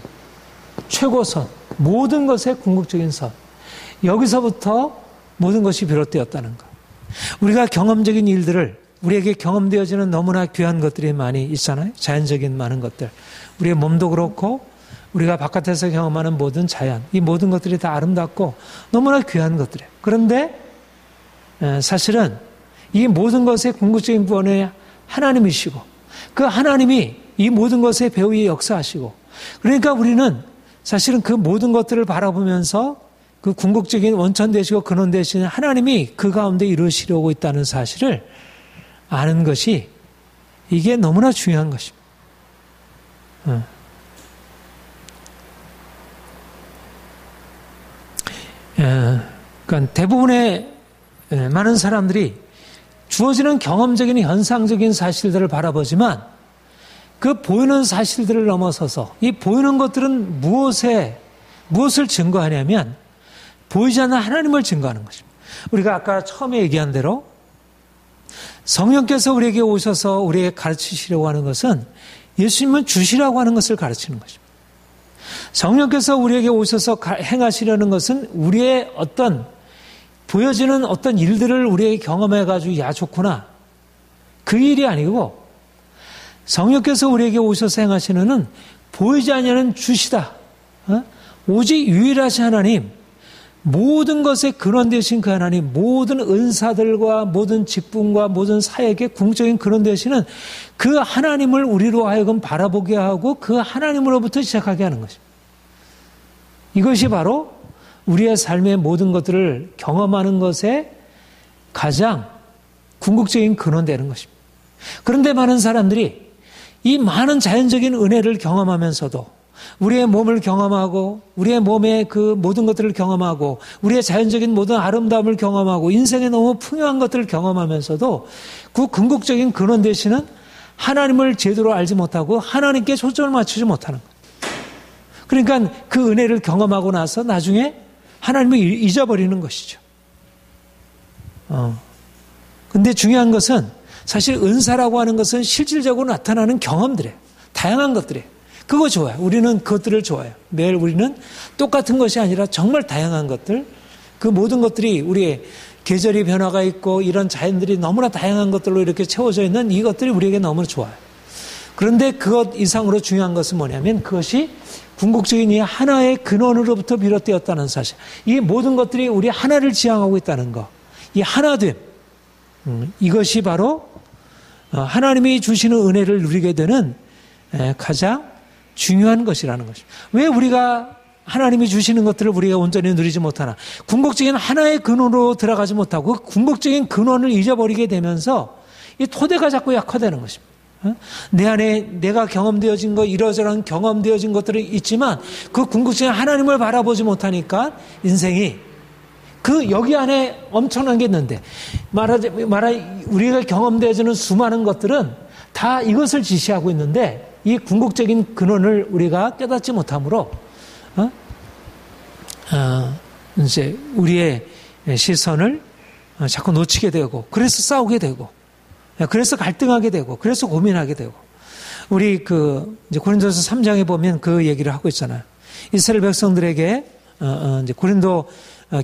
최고선, 모든 것의 궁극적인 선, 여기서부터 모든 것이 비롯되었다는 것. 우리가 경험적인 일들을, 우리에게 경험되어지는 너무나 귀한 것들이 많이 있잖아요. 자연적인 많은 것들. 우리의 몸도 그렇고 우리가 바깥에서 경험하는 모든 자연, 이 모든 것들이 다 아름답고 너무나 귀한 것들이에요. 그런데 사실은 이 모든 것의 궁극적인 구원의 하나님이시고 그 하나님이 이 모든 것의 배후에 역사하시고 그러니까 우리는 사실은 그 모든 것들을 바라보면서 그 궁극적인 원천 되시고 근원 되시는 하나님이 그 가운데 이루시려고 있다는 사실을 아는 것이 이게 너무나 중요한 것입니다. 그러니까 대부분의 많은 사람들이 주어지는 경험적인 현상적인 사실들을 바라보지만 그 보이는 사실들을 넘어서서 이 보이는 것들은 무엇을 증거하냐면 보이지 않는 하나님을 증거하는 것입니다. 우리가 아까 처음에 얘기한 대로 성령께서 우리에게 오셔서 우리에게 가르치시려고 하는 것은 예수님은 주시라고 하는 것을 가르치는 것입니다. 성령께서 우리에게 오셔서 행하시려는 것은 우리의 어떤 보여지는 어떤 일들을 우리에게 경험해가지고 야 좋구나 그 일이 아니고 성령께서 우리에게 오셔서 행하시는 보이지 않는 주시다. 오직 유일하신 하나님 모든 것의 근원 되신 그 하나님 모든 은사들과 모든 직분과 모든 사역의 궁극적인 근원 되시는 그 하나님을 우리로 하여금 바라보게 하고 그 하나님으로부터 시작하게 하는 것입니다. 이것이 바로 우리의 삶의 모든 것들을 경험하는 것에 가장 궁극적인 근원 되는 것입니다. 그런데 많은 사람들이 이 많은 자연적인 은혜를 경험하면서도 우리의 몸을 경험하고 우리의 몸의 그 모든 것들을 경험하고 우리의 자연적인 모든 아름다움을 경험하고 인생의 너무 풍요한 것들을 경험하면서도 그 궁극적인 근원 되시는 하나님을 제대로 알지 못하고 하나님께 초점을 맞추지 못하는 것. 그러니까 그 은혜를 경험하고 나서 나중에 하나님을 잊어버리는 것이죠. 근데 중요한 것은 사실 은사라고 하는 것은 실질적으로 나타나는 경험들이에요. 다양한 것들이에요. 그거 좋아요. 우리는 그것들을 좋아해요. 매일 우리는 똑같은 것이 아니라 정말 다양한 것들, 그 모든 것들이 우리의 계절이 변화가 있고 이런 자연들이 너무나 다양한 것들로 이렇게 채워져 있는 이것들이 우리에게 너무 좋아요. 그런데 그것 이상으로 중요한 것은 뭐냐면 그것이 궁극적인 이 하나의 근원으로부터 비롯되었다는 사실. 이 모든 것들이 우리 하나를 지향하고 있다는 것. 이 하나됨. 이것이 바로 하나님이 주시는 은혜를 누리게 되는 가장 중요한 것이라는 것입니다. 왜 우리가 하나님이 주시는 것들을 우리가 온전히 누리지 못하나? 궁극적인 하나의 근원으로 들어가지 못하고 궁극적인 근원을 잊어버리게 되면서 이 토대가 자꾸 약화되는 것입니다. 내 안에 내가 경험되어진 것, 이러저러한 경험되어진 것들이 있지만 그 궁극적인 하나님을 바라보지 못하니까 인생이 그 여기 안에 엄청난 게 있는데 우리가 경험되어지는 수많은 것들은 다 이것을 지시하고 있는데 이 궁극적인 근원을 우리가 깨닫지 못함으로 이제 우리의 시선을 자꾸 놓치게 되고 그래서 싸우게 되고 그래서 갈등하게 되고 그래서 고민하게 되고 우리 이제 고린도서 3장에 보면 그 얘기를 하고 있잖아요. 이스라엘 백성들에게 이제 고린도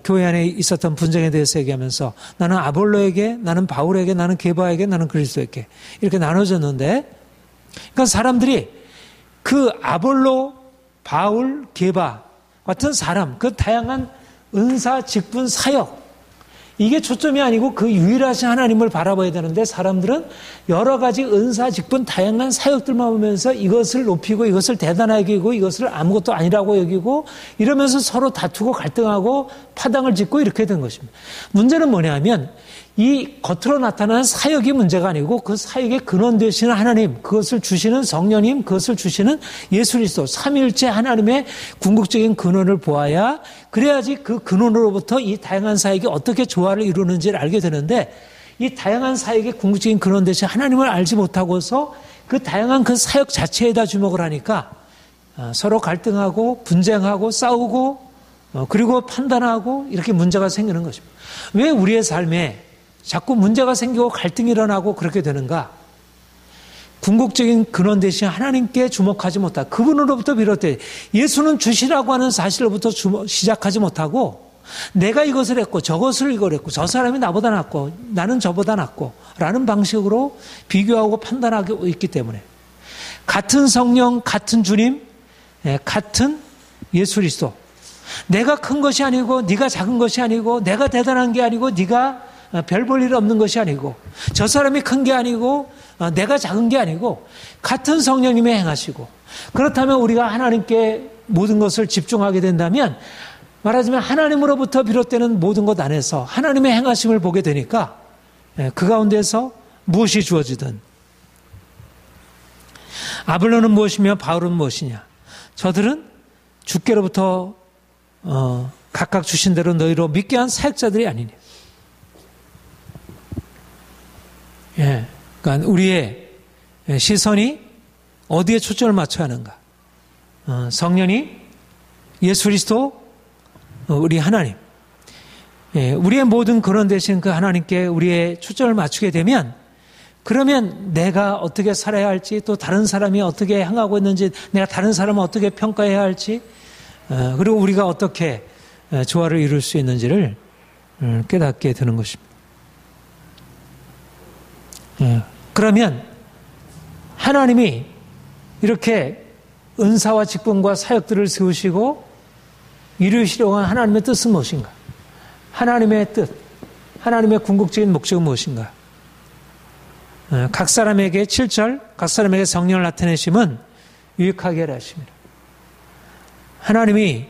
교회 안에 있었던 분쟁에 대해서 얘기하면서 나는 아볼로에게, 나는 바울에게, 나는 게바에게, 나는 그리스도에게 이렇게 나눠졌는데 그러니까 사람들이 그 아볼로, 바울, 게바 같은 사람, 그 다양한 은사, 직분, 사역 이게 초점이 아니고 그 유일하신 하나님을 바라봐야 되는데 사람들은 여러 가지 은사, 직분, 다양한 사역들만 보면서 이것을 높이고 이것을 대단하게 여기고 이것을 아무것도 아니라고 여기고 이러면서 서로 다투고 갈등하고 파당을 짓고 이렇게 된 것입니다. 문제는 뭐냐면 이 겉으로 나타나는 사역이 문제가 아니고 그 사역의 근원 되시는 하나님, 그것을 주시는 성령님, 그것을 주시는 예수 그리스도, 삼위일체 하나님의 궁극적인 근원을 보아야 그래야지 그 근원으로부터 이 다양한 사역이 어떻게 조화를 이루는지를 알게 되는데 이 다양한 사역의 궁극적인 근원 되신 하나님을 알지 못하고서 그 다양한 그 사역 자체에다 주목을 하니까 서로 갈등하고 분쟁하고 싸우고 그리고 판단하고 이렇게 문제가 생기는 것입니다. 왜 우리의 삶에 자꾸 문제가 생기고 갈등이 일어나고 그렇게 되는가? 궁극적인 근원 대신 하나님께 주목하지 못하 그분으로부터 비롯돼 예수는 주시라고 하는 사실로부터 시작하지 못하고 내가 이것을 했고 저것을 이걸 했고 저 사람이 나보다 낫고 나는 저보다 낫고 라는 방식으로 비교하고 판단하고 있기 때문에 같은 성령, 같은 주님, 같은 예수 그리스도 내가 큰 것이 아니고 네가 작은 것이 아니고 내가 대단한 게 아니고 네가 별 볼 일 없는 것이 아니고 저 사람이 큰 게 아니고 내가 작은 게 아니고 같은 성령님이 행하시고, 그렇다면 우리가 하나님께 모든 것을 집중하게 된다면, 말하자면 하나님으로부터 비롯되는 모든 것 안에서 하나님의 행하심을 보게 되니까 그 가운데서 무엇이 주어지든, 아볼로는 무엇이며 바울은 무엇이냐, 저들은 주께로부터 각각 주신 대로 너희로 믿게 한 사역자들이 아니냐. 그러니까 우리의 시선이 어디에 초점을 맞춰야 하는가? 성령이, 예수 그리스도, 우리 하나님. 우리의 모든 근원 되신 그 하나님께 우리의 초점을 맞추게 되면, 그러면 내가 어떻게 살아야 할지, 또 다른 사람이 어떻게 행하고 있는지, 내가 다른 사람을 어떻게 평가해야 할지, 그리고 우리가 어떻게 조화를 이룰 수 있는지를 깨닫게 되는 것입니다. 그러면 하나님이 이렇게 은사와 직분과 사역들을 세우시고 이루시려고 하는 하나님의 뜻은 무엇인가? 하나님의 뜻, 하나님의 궁극적인 목적은 무엇인가? 각 사람에게 7절, 각 사람에게 성령을 나타내심은 유익하게 하라 하십니다. 하나님이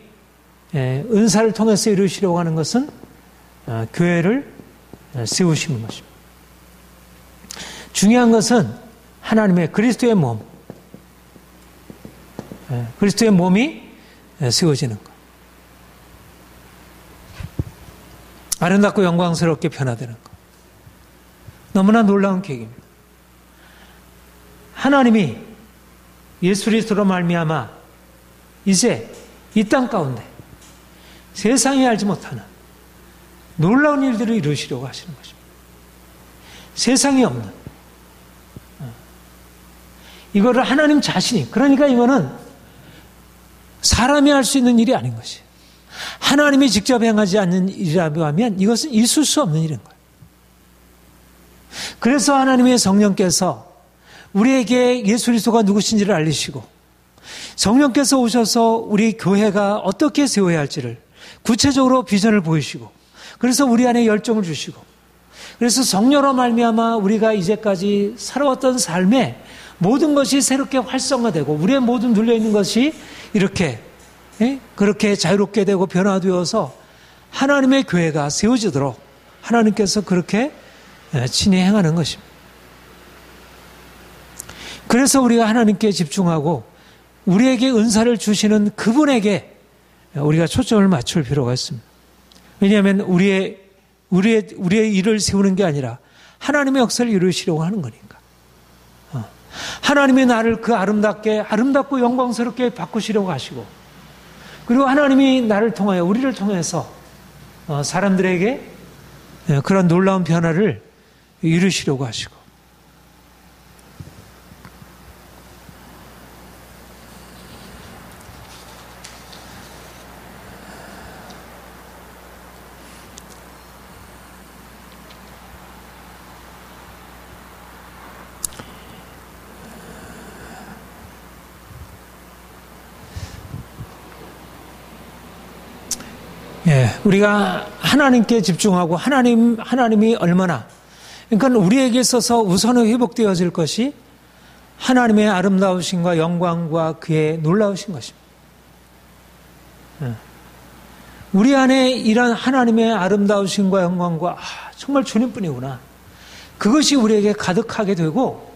은사를 통해서 이루시려고 하는 것은 교회를 세우시는 것입니다. 중요한 것은 하나님의 그리스도의 몸, 그리스도의 몸이 세워지는 것. 아름답고 영광스럽게 변화되는 것. 너무나 놀라운 계획입니다. 하나님이 예수 그리스도로 말미암아 이제 이 땅 가운데 세상이 알지 못하는 놀라운 일들을 이루시려고 하시는 것입니다. 세상이 없는, 이거를 하나님 자신이, 그러니까 이거는 사람이 할 수 있는 일이 아닌 것이에요. 하나님이 직접 행하지 않는 일이라고 하면 이것은 있을 수 없는 일인 거예요. 그래서 하나님의 성령께서 우리에게 예수 그리스도가 누구신지를 알리시고, 성령께서 오셔서 우리 교회가 어떻게 세워야 할지를 구체적으로 비전을 보이시고, 그래서 우리 안에 열정을 주시고, 그래서 성령으로 말미암아 우리가 이제까지 살아왔던 삶에 모든 것이 새롭게 활성화되고, 우리의 모든 눌려있는 것이 이렇게 그렇게 자유롭게 되고 변화되어서 하나님의 교회가 세워지도록 하나님께서 그렇게 친히 행하는 것입니다. 그래서 우리가 하나님께 집중하고 우리에게 은사를 주시는 그분에게 우리가 초점을 맞출 필요가 있습니다. 왜냐하면 우리의 일을 세우는 게 아니라 하나님의 역사를 이루시려고 하는 거니까. 하나님이 나를 그 아름답고 영광스럽게 바꾸시려고 하시고, 그리고 하나님이 나를 통하여, 우리를 통해서 사람들에게 그런 놀라운 변화를 이루시려고 하시고, 우리가 하나님께 집중하고 하나님이 얼마나, 그러니까 우리에게 있어서 우선은 회복되어질 것이 하나님의 아름다우심과 영광과 그의 놀라우신 것입니다. 우리 안에 이런 하나님의 아름다우심과 영광과 정말 주님뿐이구나, 그것이 우리에게 가득하게 되고,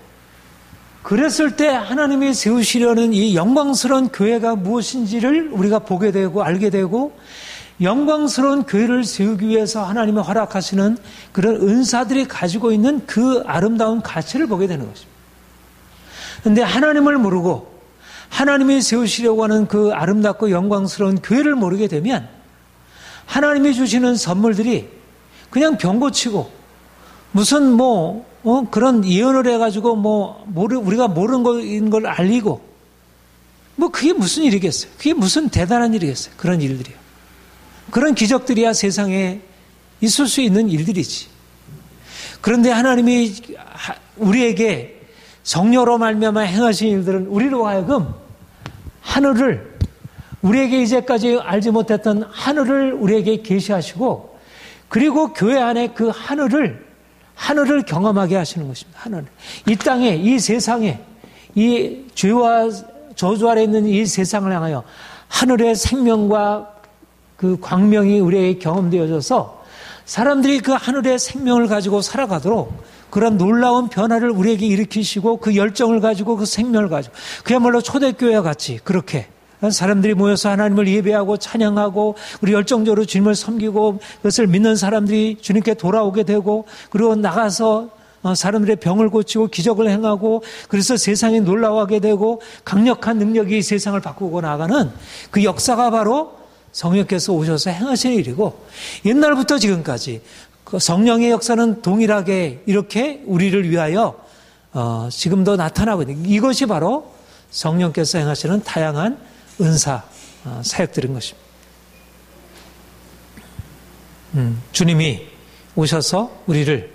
그랬을 때 하나님이 세우시려는 이 영광스러운 교회가 무엇인지를 우리가 보게 되고 알게 되고, 영광스러운 교회를 세우기 위해서 하나님이 허락하시는 그런 은사들이 가지고 있는 그 아름다운 가치를 보게 되는 것입니다. 그런데 하나님을 모르고 하나님이 세우시려고 하는 그 아름답고 영광스러운 교회를 모르게 되면 하나님이 주시는 선물들이 그냥 병 고치고 무슨 그런 예언을 해가지고 우리가 모르는 걸 알리고, 그게 무슨 일이겠어요? 그게 무슨 대단한 일이겠어요? 그런 일들이요. 그런 기적들이야 세상에 있을 수 있는 일들이지. 그런데 하나님이 우리에게 성령으로 말미암아 행하신 일들은 우리로 하여금 하늘을, 우리에게 이제까지 알지 못했던 하늘을 우리에게 계시하시고, 그리고 교회 안에 그 하늘을 경험하게 하시는 것입니다. 하늘. 이 땅에, 이 세상에, 이 죄와 저주 아래 있는 이 세상을 향하여 하늘의 생명과 그 광명이 우리에게 경험되어져서 사람들이 그 하늘의 생명을 가지고 살아가도록 그런 놀라운 변화를 우리에게 일으키시고 그 열정을 가지고 그 생명을 가지고 그야말로 초대교회와 같이 그렇게 사람들이 모여서 하나님을 예배하고 찬양하고 우리 열정적으로 주님을 섬기고 그것을 믿는 사람들이 주님께 돌아오게 되고 그리고 나가서 사람들의 병을 고치고 기적을 행하고 그래서 세상이 놀라워하게 되고 강력한 능력이 이 세상을 바꾸고 나가는 그 역사가 바로 성령께서 오셔서 행하시는 일이고 옛날부터 지금까지 그 성령의 역사는 동일하게 이렇게 우리를 위하여 지금도 나타나고 있는 이것이 바로 성령께서 행하시는 다양한 은사, 사역들인 것입니다. 주님이 오셔서 우리를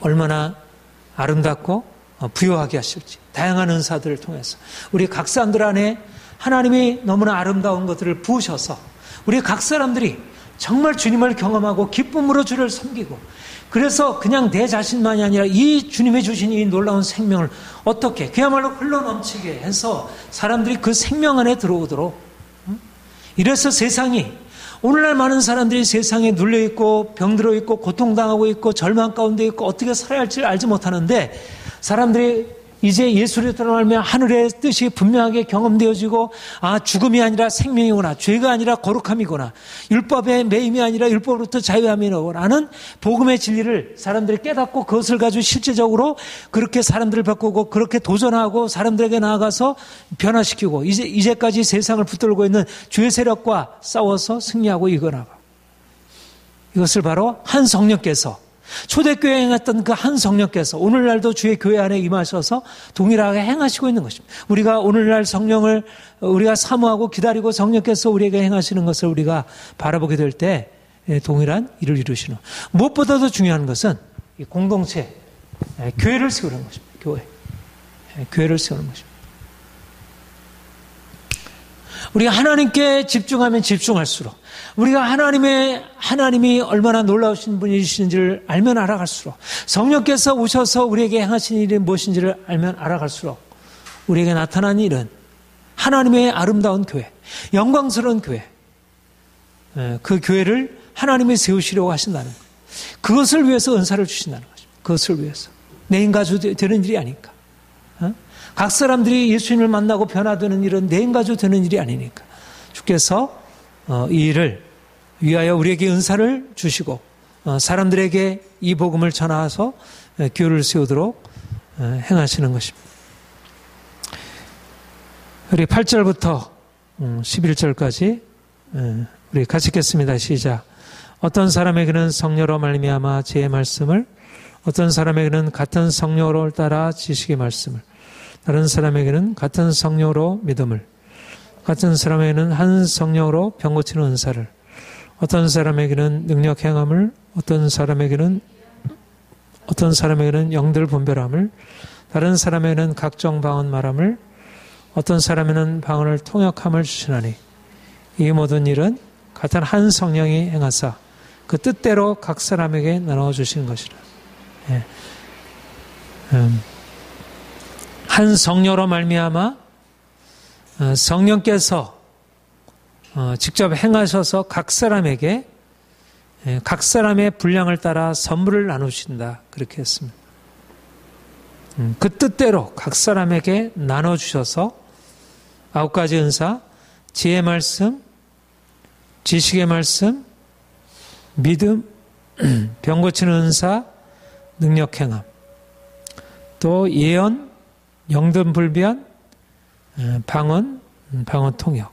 얼마나 아름답고 부유하게 하실지 다양한 은사들을 통해서 우리 각 사람들 안에 하나님이 너무나 아름다운 것들을 부으셔서 우리 각 사람들이 정말 주님을 경험하고 기쁨으로 주를 섬기고 그래서 그냥 내 자신만이 아니라 이 주님이 주신 이 놀라운 생명을 어떻게 그야말로 흘러넘치게 해서 사람들이 그 생명 안에 들어오도록 이래서 세상이 오늘날 많은 사람들이 세상에 눌려있고 병들어 있고 고통당하고 있고 절망 가운데 있고 어떻게 살아야 할지 알지 못하는데 사람들이 이제 예수를 따라가면 하늘의 뜻이 분명하게 경험되어지고 죽음이 아니라 생명이구나 죄가 아니라 거룩함이구나 율법의 매임이 아니라 율법으로부터 자유함이라는 복음의 진리를 사람들이 깨닫고 그것을 가지고 실제적으로 그렇게 사람들을 바꾸고 그렇게 도전하고 사람들에게 나아가서 변화시키고 이제까지 세상을 붙들고 있는 죄의 세력과 싸워서 승리하고 이겨나가 이것을 바로 한 성령께서 초대교회에 행했던 그 한 성령께서 오늘날도 주의 교회 안에 임하셔서 동일하게 행하시고 있는 것입니다. 우리가 오늘날 성령을 우리가 사모하고 기다리고 성령께서 우리에게 행하시는 것을 우리가 바라보게 될 때 동일한 일을 이루시는 무엇보다도 중요한 것은 이 공동체, 교회를 세우는 것입니다. 교회를 세우는 것입니다. 우리가 하나님께 집중하면 집중할수록 우리가 하나님이 얼마나 놀라우신 분이신지를 알면 알아갈수록 성령께서 오셔서 우리에게 행하신 일이 무엇인지를 알면 알아갈수록 우리에게 나타난 일은 하나님의 아름다운 교회, 영광스러운 교회 그 교회를 하나님이 세우시려고 하신다는 것 그것을 위해서 은사를 주신다는 것입니다. 그것을 위해서 내 인가주 되는 일이 아닐까 각 사람들이 예수님을 만나고 변화되는 일은 내 인가주 되는 일이 아니니까 주께서 이 일을 위하여 우리에게 은사를 주시고 사람들에게 이 복음을 전하서 교회를 세우도록 행하시는 것입니다. 우리 8절부터 11절까지 우리 같이 읽겠습니다. 시작. 어떤 사람에게는 성령으로 말미암아 지혜의 말씀을 어떤 사람에게는 같은 성령으로 따라 지식의 말씀을 다른 사람에게는 같은 성령으로 믿음을 같은 사람에게는 한 성령으로 병 고치는 은사를 어떤 사람에게는 능력 행함을 어떤 사람에게는 영들 분별함을 다른 사람에게는 각종 방언 말함을 어떤 사람에게는 방언을 통역함을 주시나니 이 모든 일은 같은 한 성령이 행하사 그 뜻대로 각 사람에게 나눠 주시는 것이라. 한 성령으로 말미암아 성령께서 직접 행하셔서 각 사람에게 각 사람의 분량을 따라 선물을 나누신다 그렇게 했습니다. 그 뜻대로 각 사람에게 나눠주셔서 9가지 은사 지혜의 말씀 지식의 말씀 믿음 병 고치는 은사 능력 행함 또 예언 영든 불변 방언 통역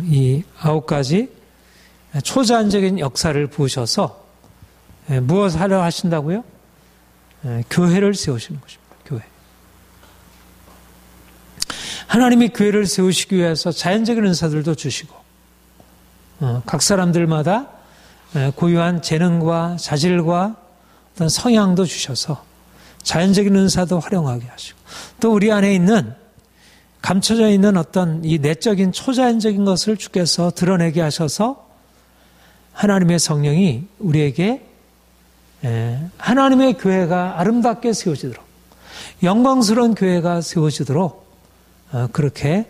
이 9가지 초자연적인 역사를 부으셔서 무엇을 하려 하신다고요? 교회를 세우시는 것입니다. 교회. 하나님이 교회를 세우시기 위해서 자연적인 은사들도 주시고 각 사람들마다 고유한 재능과 자질과 어떤 성향도 주셔서 자연적인 은사도 활용하게 하시고 또 우리 안에 있는 감춰져 있는 어떤 이 내적인 초자연적인 것을 주께서 드러내게 하셔서 하나님의 성령이 우리에게 하나님의 교회가 아름답게 세워지도록, 영광스러운 교회가 세워지도록 그렇게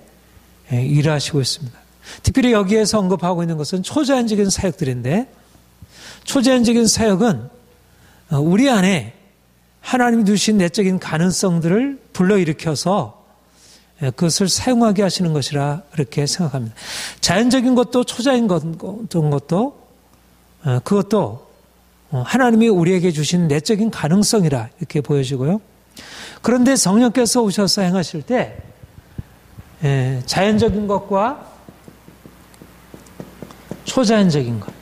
일하시고 있습니다. 특별히 여기에서 언급하고 있는 것은 초자연적인 사역들인데, 초자연적인 사역은 우리 안에 하나님이 두신 내적인 가능성들을 불러일으켜서 그것을 사용하게 하시는 것이라 그렇게 생각합니다. 자연적인 것도 초자연적인 것도 그것도 하나님이 우리에게 주신 내적인 가능성이라 이렇게 보여지고요. 그런데 성령께서 오셔서 행하실 때 자연적인 것과 초자연적인 것,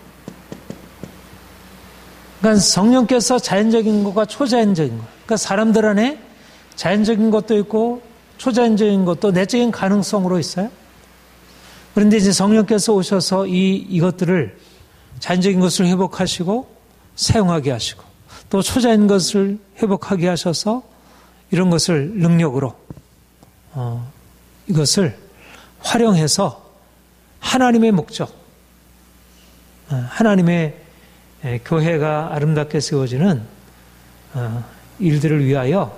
그러니까 성령께서 자연적인 것과 초자연적인 것, 그러니까 사람들 안에 자연적인 것도 있고 초자연적인 것도 내적인 가능성으로 있어요. 그런데 이제 성령께서 오셔서 이것들을 자연적인 것을 회복하시고 사용하게 하시고 또 초자연인 것을 회복하게 하셔서 이런 것을 능력으로 이것을 활용해서 하나님의 목적, 하나님의 교회가 아름답게 세워지는 일들을 위하여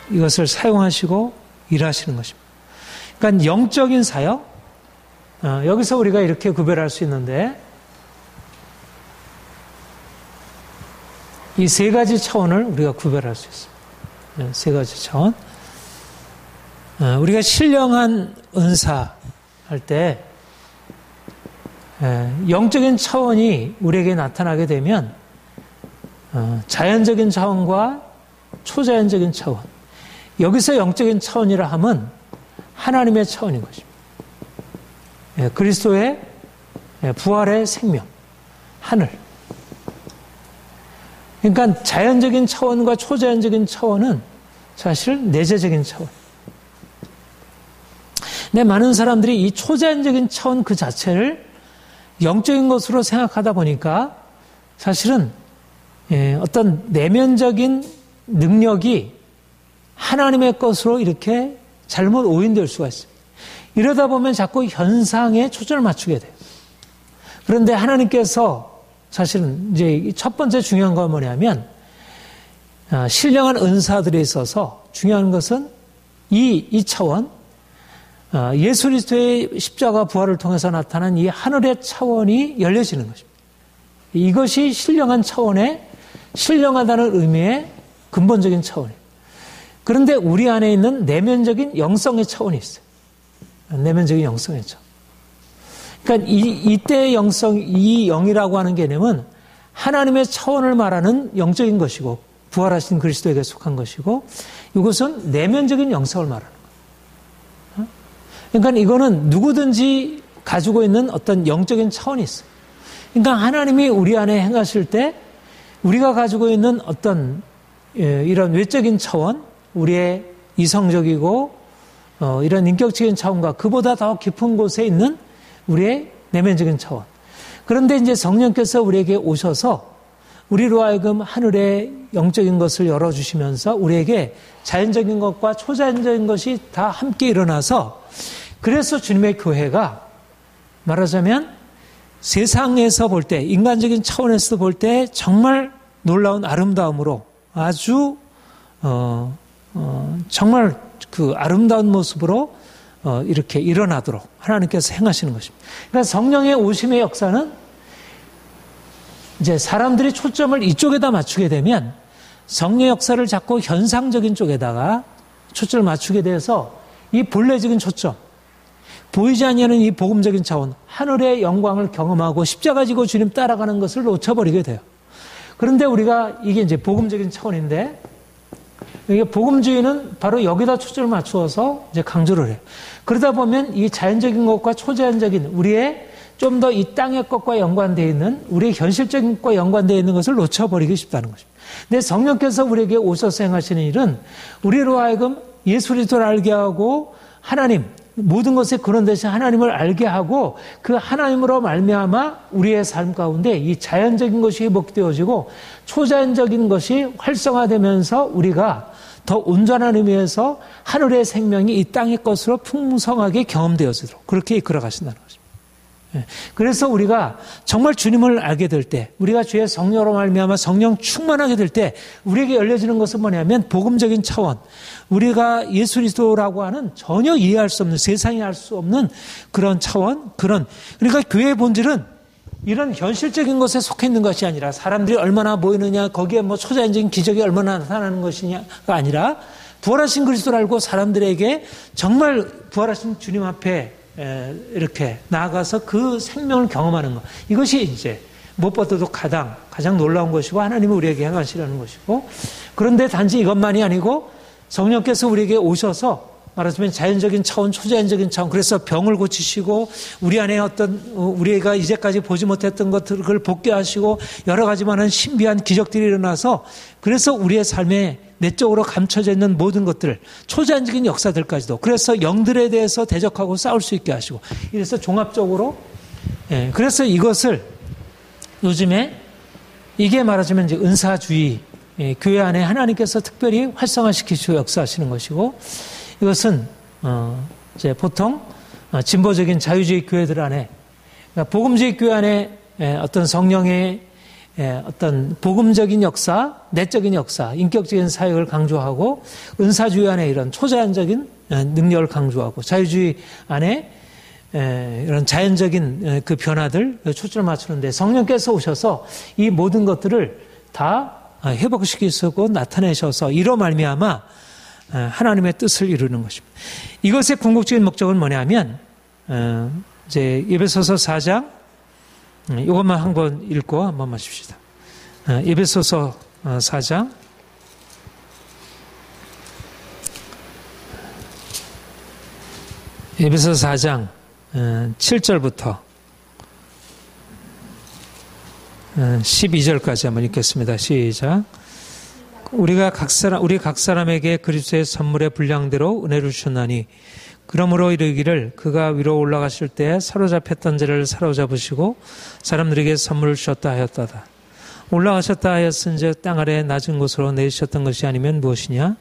이것을 사용하시고 일하시는 것입니다. 그러니까 영적인 사역, 여기서 우리가 이렇게 구별할 수 있는데 이 세 가지 차원을 우리가 구별할 수 있습니다. 세 가지 차원. 우리가 신령한 은사 할 때 영적인 차원이 우리에게 나타나게 되면 자연적인 차원과 초자연적인 차원, 여기서 영적인 차원이라 함은 하나님의 차원인 것입니다. 그리스도의 부활의 생명, 하늘. 그러니까 자연적인 차원과 초자연적인 차원은 사실 내재적인 차원. 근데 많은 사람들이 이 초자연적인 차원 그 자체를 영적인 것으로 생각하다 보니까 사실은 어떤 내면적인 능력이 하나님의 것으로 이렇게 잘못 오인될 수가 있습니다. 이러다 보면 자꾸 현상에 초점을 맞추게 돼요. 그런데 하나님께서 사실은 이제 첫 번째 중요한 건 뭐냐면 신령한 은사들에 있어서 중요한 것은 이 차원, 예수 그리스도의 십자가 부활을 통해서 나타난 이 하늘의 차원이 열려지는 것입니다. 이것이 신령한 차원의 신령하다는 의미의 근본적인 차원이에요. 그런데 우리 안에 있는 내면적인 영성의 차원이 있어요. 내면적인 영성의 차원. 그러니까 이때의 영성, 이 영이라고 하는 개념은 하나님의 차원을 말하는 영적인 것이고 부활하신 그리스도에게 속한 것이고 이것은 내면적인 영성을 말하는 거예요. 그러니까 이거는 누구든지 가지고 있는 어떤 영적인 차원이 있어요. 그러니까 하나님이 우리 안에 행하실 때 우리가 가지고 있는 어떤 이런 외적인 차원, 우리의 이성적이고 이런 인격적인 차원과 그보다 더 깊은 곳에 있는 우리의 내면적인 차원. 그런데 이제 성령께서 우리에게 오셔서 우리로 하여금 하늘의 영적인 것을 열어주시면서 우리에게 자연적인 것과 초자연적인 것이 다 함께 일어나서 그래서 주님의 교회가 말하자면 세상에서 볼 때, 인간적인 차원에서 볼 때 정말 놀라운 아름다움으로 아주 정말 그 아름다운 모습으로 이렇게 일어나도록 하나님께서 행하시는 것입니다. 그러니까 성령의 오심의 역사는 이제 사람들이 초점을 이쪽에다 맞추게 되면 성령의 역사를 자꾸 현상적인 쪽에다가 초점을 맞추게 돼서 이 본래적인 초점, 보이지 않는 이 복음적인 차원, 하늘의 영광을 경험하고 십자가 지고 주님 따라가는 것을 놓쳐버리게 돼요. 그런데 우리가 이게 이제 복음적인 차원인데 이게 복음주의는 바로 여기다 초점을 맞추어서 이제 강조를 해요. 그러다 보면 이 자연적인 것과 초자연적인 우리의 좀 더 이 땅의 것과 연관되어 있는 우리의 현실적인 것과 연관되어 있는 것을 놓쳐버리기 쉽다는 것입니다. 근데 성령께서 우리에게 오셔서 행하시는 일은 우리로 하여금 예수 그리스도를 알게 하고 하나님, 모든 것의 근원 되신 하나님을 알게 하고 그 하나님으로 말미암아 우리의 삶 가운데 이 자연적인 것이 회복되어지고 초자연적인 것이 활성화되면서 우리가 더 온전한 의미에서 하늘의 생명이 이 땅의 것으로 풍성하게 경험되어지도록 그렇게 이끌어 가신다는 것입니다. 그래서 우리가 정말 주님을 알게 될 때, 우리가 주의 성령으로 말미암아 성령 충만하게 될 때 우리에게 열려지는 것은 뭐냐면 복음적인 차원, 우리가 예수 그리스도라고 하는 전혀 이해할 수 없는, 세상이 알 수 없는 그런 차원, 그러니까 교회의 본질은 이런 현실적인 것에 속해 있는 것이 아니라 사람들이 얼마나 모이느냐, 거기에 뭐 초자연적인 기적이 얼마나 나타나는 것이냐가 아니라 부활하신 그리스도를 알고 사람들에게 정말 부활하신 주님 앞에 이렇게 나아가서 그 생명을 경험하는 것. 이것이 이제 무엇보다도 가장 놀라운 것이고 하나님이 우리에게 행하시려는 것이고, 그런데 단지 이것만이 아니고 성령께서 우리에게 오셔서 말하자면 자연적인 차원, 초자연적인 차원, 그래서 병을 고치시고 우리 안에 어떤 우리가 이제까지 보지 못했던 것들을 복게 하시고 여러 가지 많은 신비한 기적들이 일어나서 그래서 우리의 삶에 내적으로 감춰져 있는 모든 것들, 초자연적인 역사들까지도, 그래서 영들에 대해서 대적하고 싸울 수 있게 하시고, 이래서 종합적으로, 그래서 이것을 요즘에 이게 말하자면 이제 은사주의, 교회 안에 하나님께서 특별히 활성화시키시고 역사하시는 것이고, 이것은 이제 보통 진보적인 자유주의 교회들 안에, 그러니까 복음주의 교회 안에 어떤 성령의 어떤 복음적인 역사, 내적인 역사, 인격적인 사역을 강조하고, 은사주의 안에 이런 초자연적인 능력을 강조하고, 자유주의 안에 이런 자연적인 그 변화들 초점을 맞추는데, 성령께서 오셔서 이 모든 것들을 다 회복시키시고 나타내셔서 이로 말미암아 하나님의 뜻을 이루는 것입니다. 이것의 궁극적인 목적은 뭐냐면, 이제 에베소서 4장, 이것만 한번 읽고 한번 마십시다. 에베소서 4장. 에베소서 4장 7절부터 12절까지 한번 읽겠습니다. 시작. 우리 각 사람에게 그리스도의 선물의 분량대로 은혜를 주셨나니, 그러므로 이르기를 그가 위로 올라가실 때 사로잡혔던 자를 사로잡으시고 사람들에게 선물을 주셨다 하였다다. 올라가셨다 하였은즉 땅 아래 낮은 곳으로 내리셨던 것이 아니면 무엇이냐?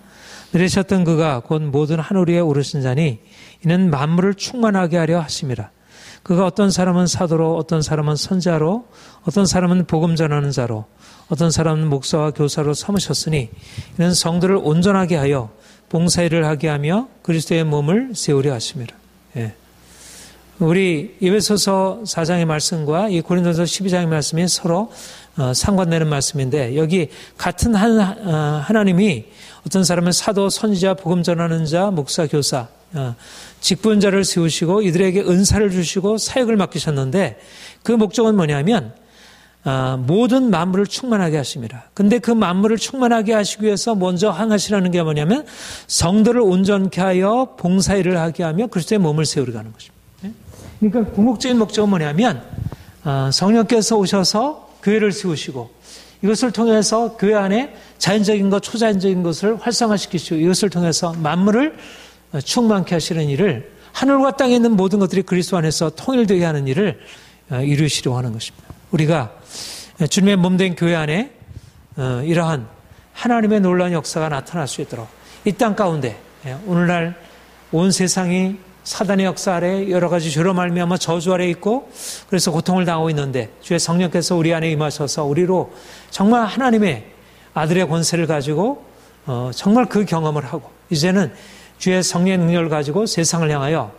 내리셨던 그가 곧 모든 하늘 위에 오르신 자니 이는 만물을 충만하게 하려 하심이라. 그가 어떤 사람은 사도로, 어떤 사람은 선자로, 어떤 사람은 복음 전하는 자로, 어떤 사람은 목사와 교사로 삼으셨으니 이는 성도를 온전하게 하여 봉사일을 하게 하며 그리스도의 몸을 세우려 하심이라. 우리 에베소서 4장의 말씀과 이 고린도서 12장의 말씀이 서로 상관되는 말씀인데, 여기 같은 하나님이 어떤 사람은 사도, 선지자, 복음 전하는 자, 목사, 교사, 직분자를 세우시고 이들에게 은사를 주시고 사역을 맡기셨는데, 그 목적은 뭐냐면 모든 만물을 충만하게 하심이라. 근데 그 만물을 충만하게 하시기 위해서 먼저 행하시라는 게 뭐냐면 성도를 온전케 하여 봉사일을 하게 하며 그리스도의 몸을 세우려 하는 것입니다. 그러니까 궁극적인 목적은 뭐냐면 성령께서 오셔서 교회를 세우시고, 이것을 통해서 교회 안에 자연적인 것, 초자연적인 것을 활성화시키시고, 이것을 통해서 만물을 충만케 하시는 일을, 하늘과 땅에 있는 모든 것들이 그리스도 안에서 통일되게 하는 일을 이루시려고 하는 것입니다. 우리가 주님의 몸된 교회 안에 이러한 하나님의 놀라운 역사가 나타날 수 있도록 이 땅 가운데, 오늘날 온 세상이 사단의 역사 아래 여러 가지 죄로 말미암아 저주 아래 있고 그래서 고통을 당하고 있는데, 주의 성령께서 우리 안에 임하셔서 우리로 정말 하나님의 아들의 권세를 가지고 정말 그 경험을 하고, 이제는 주의 성령의 능력을 가지고 세상을 향하여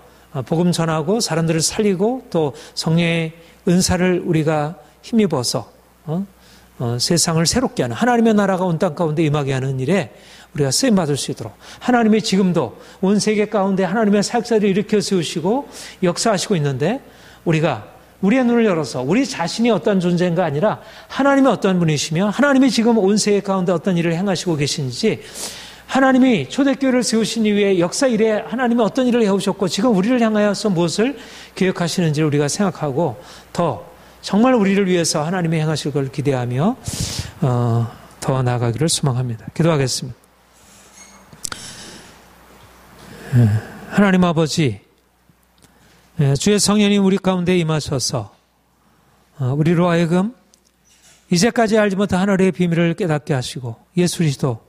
복음 전하고 사람들을 살리고 또 성령의 은사를 우리가 힘입어서 세상을 새롭게 하는, 하나님의 나라가 온 땅 가운데 임하게 하는 일에 우리가 쓰임받을 수 있도록, 하나님이 지금도 온 세계 가운데 하나님의 사역자를 일으켜 세우시고 역사하시고 있는데, 우리가 우리의 눈을 열어서 우리 자신이 어떤 존재인가 아니라 하나님이 어떤 분이시며 하나님이 지금 온 세계 가운데 어떤 일을 행하시고 계신지, 하나님이 초대교회를 세우신 이후에 역사 일에 하나님이 어떤 일을 해오셨고 지금 우리를 향하여서 무엇을 계획하시는지를 우리가 생각하고 더 정말 우리를 위해서 하나님이 행하실 걸 기대하며 더 나아가기를 소망합니다. 기도하겠습니다. 하나님 아버지, 주의 성령이 우리 가운데 임하셔서 우리로 하여금 이제까지 알지 못한 하늘의 비밀을 깨닫게 하시고 예수 그리스도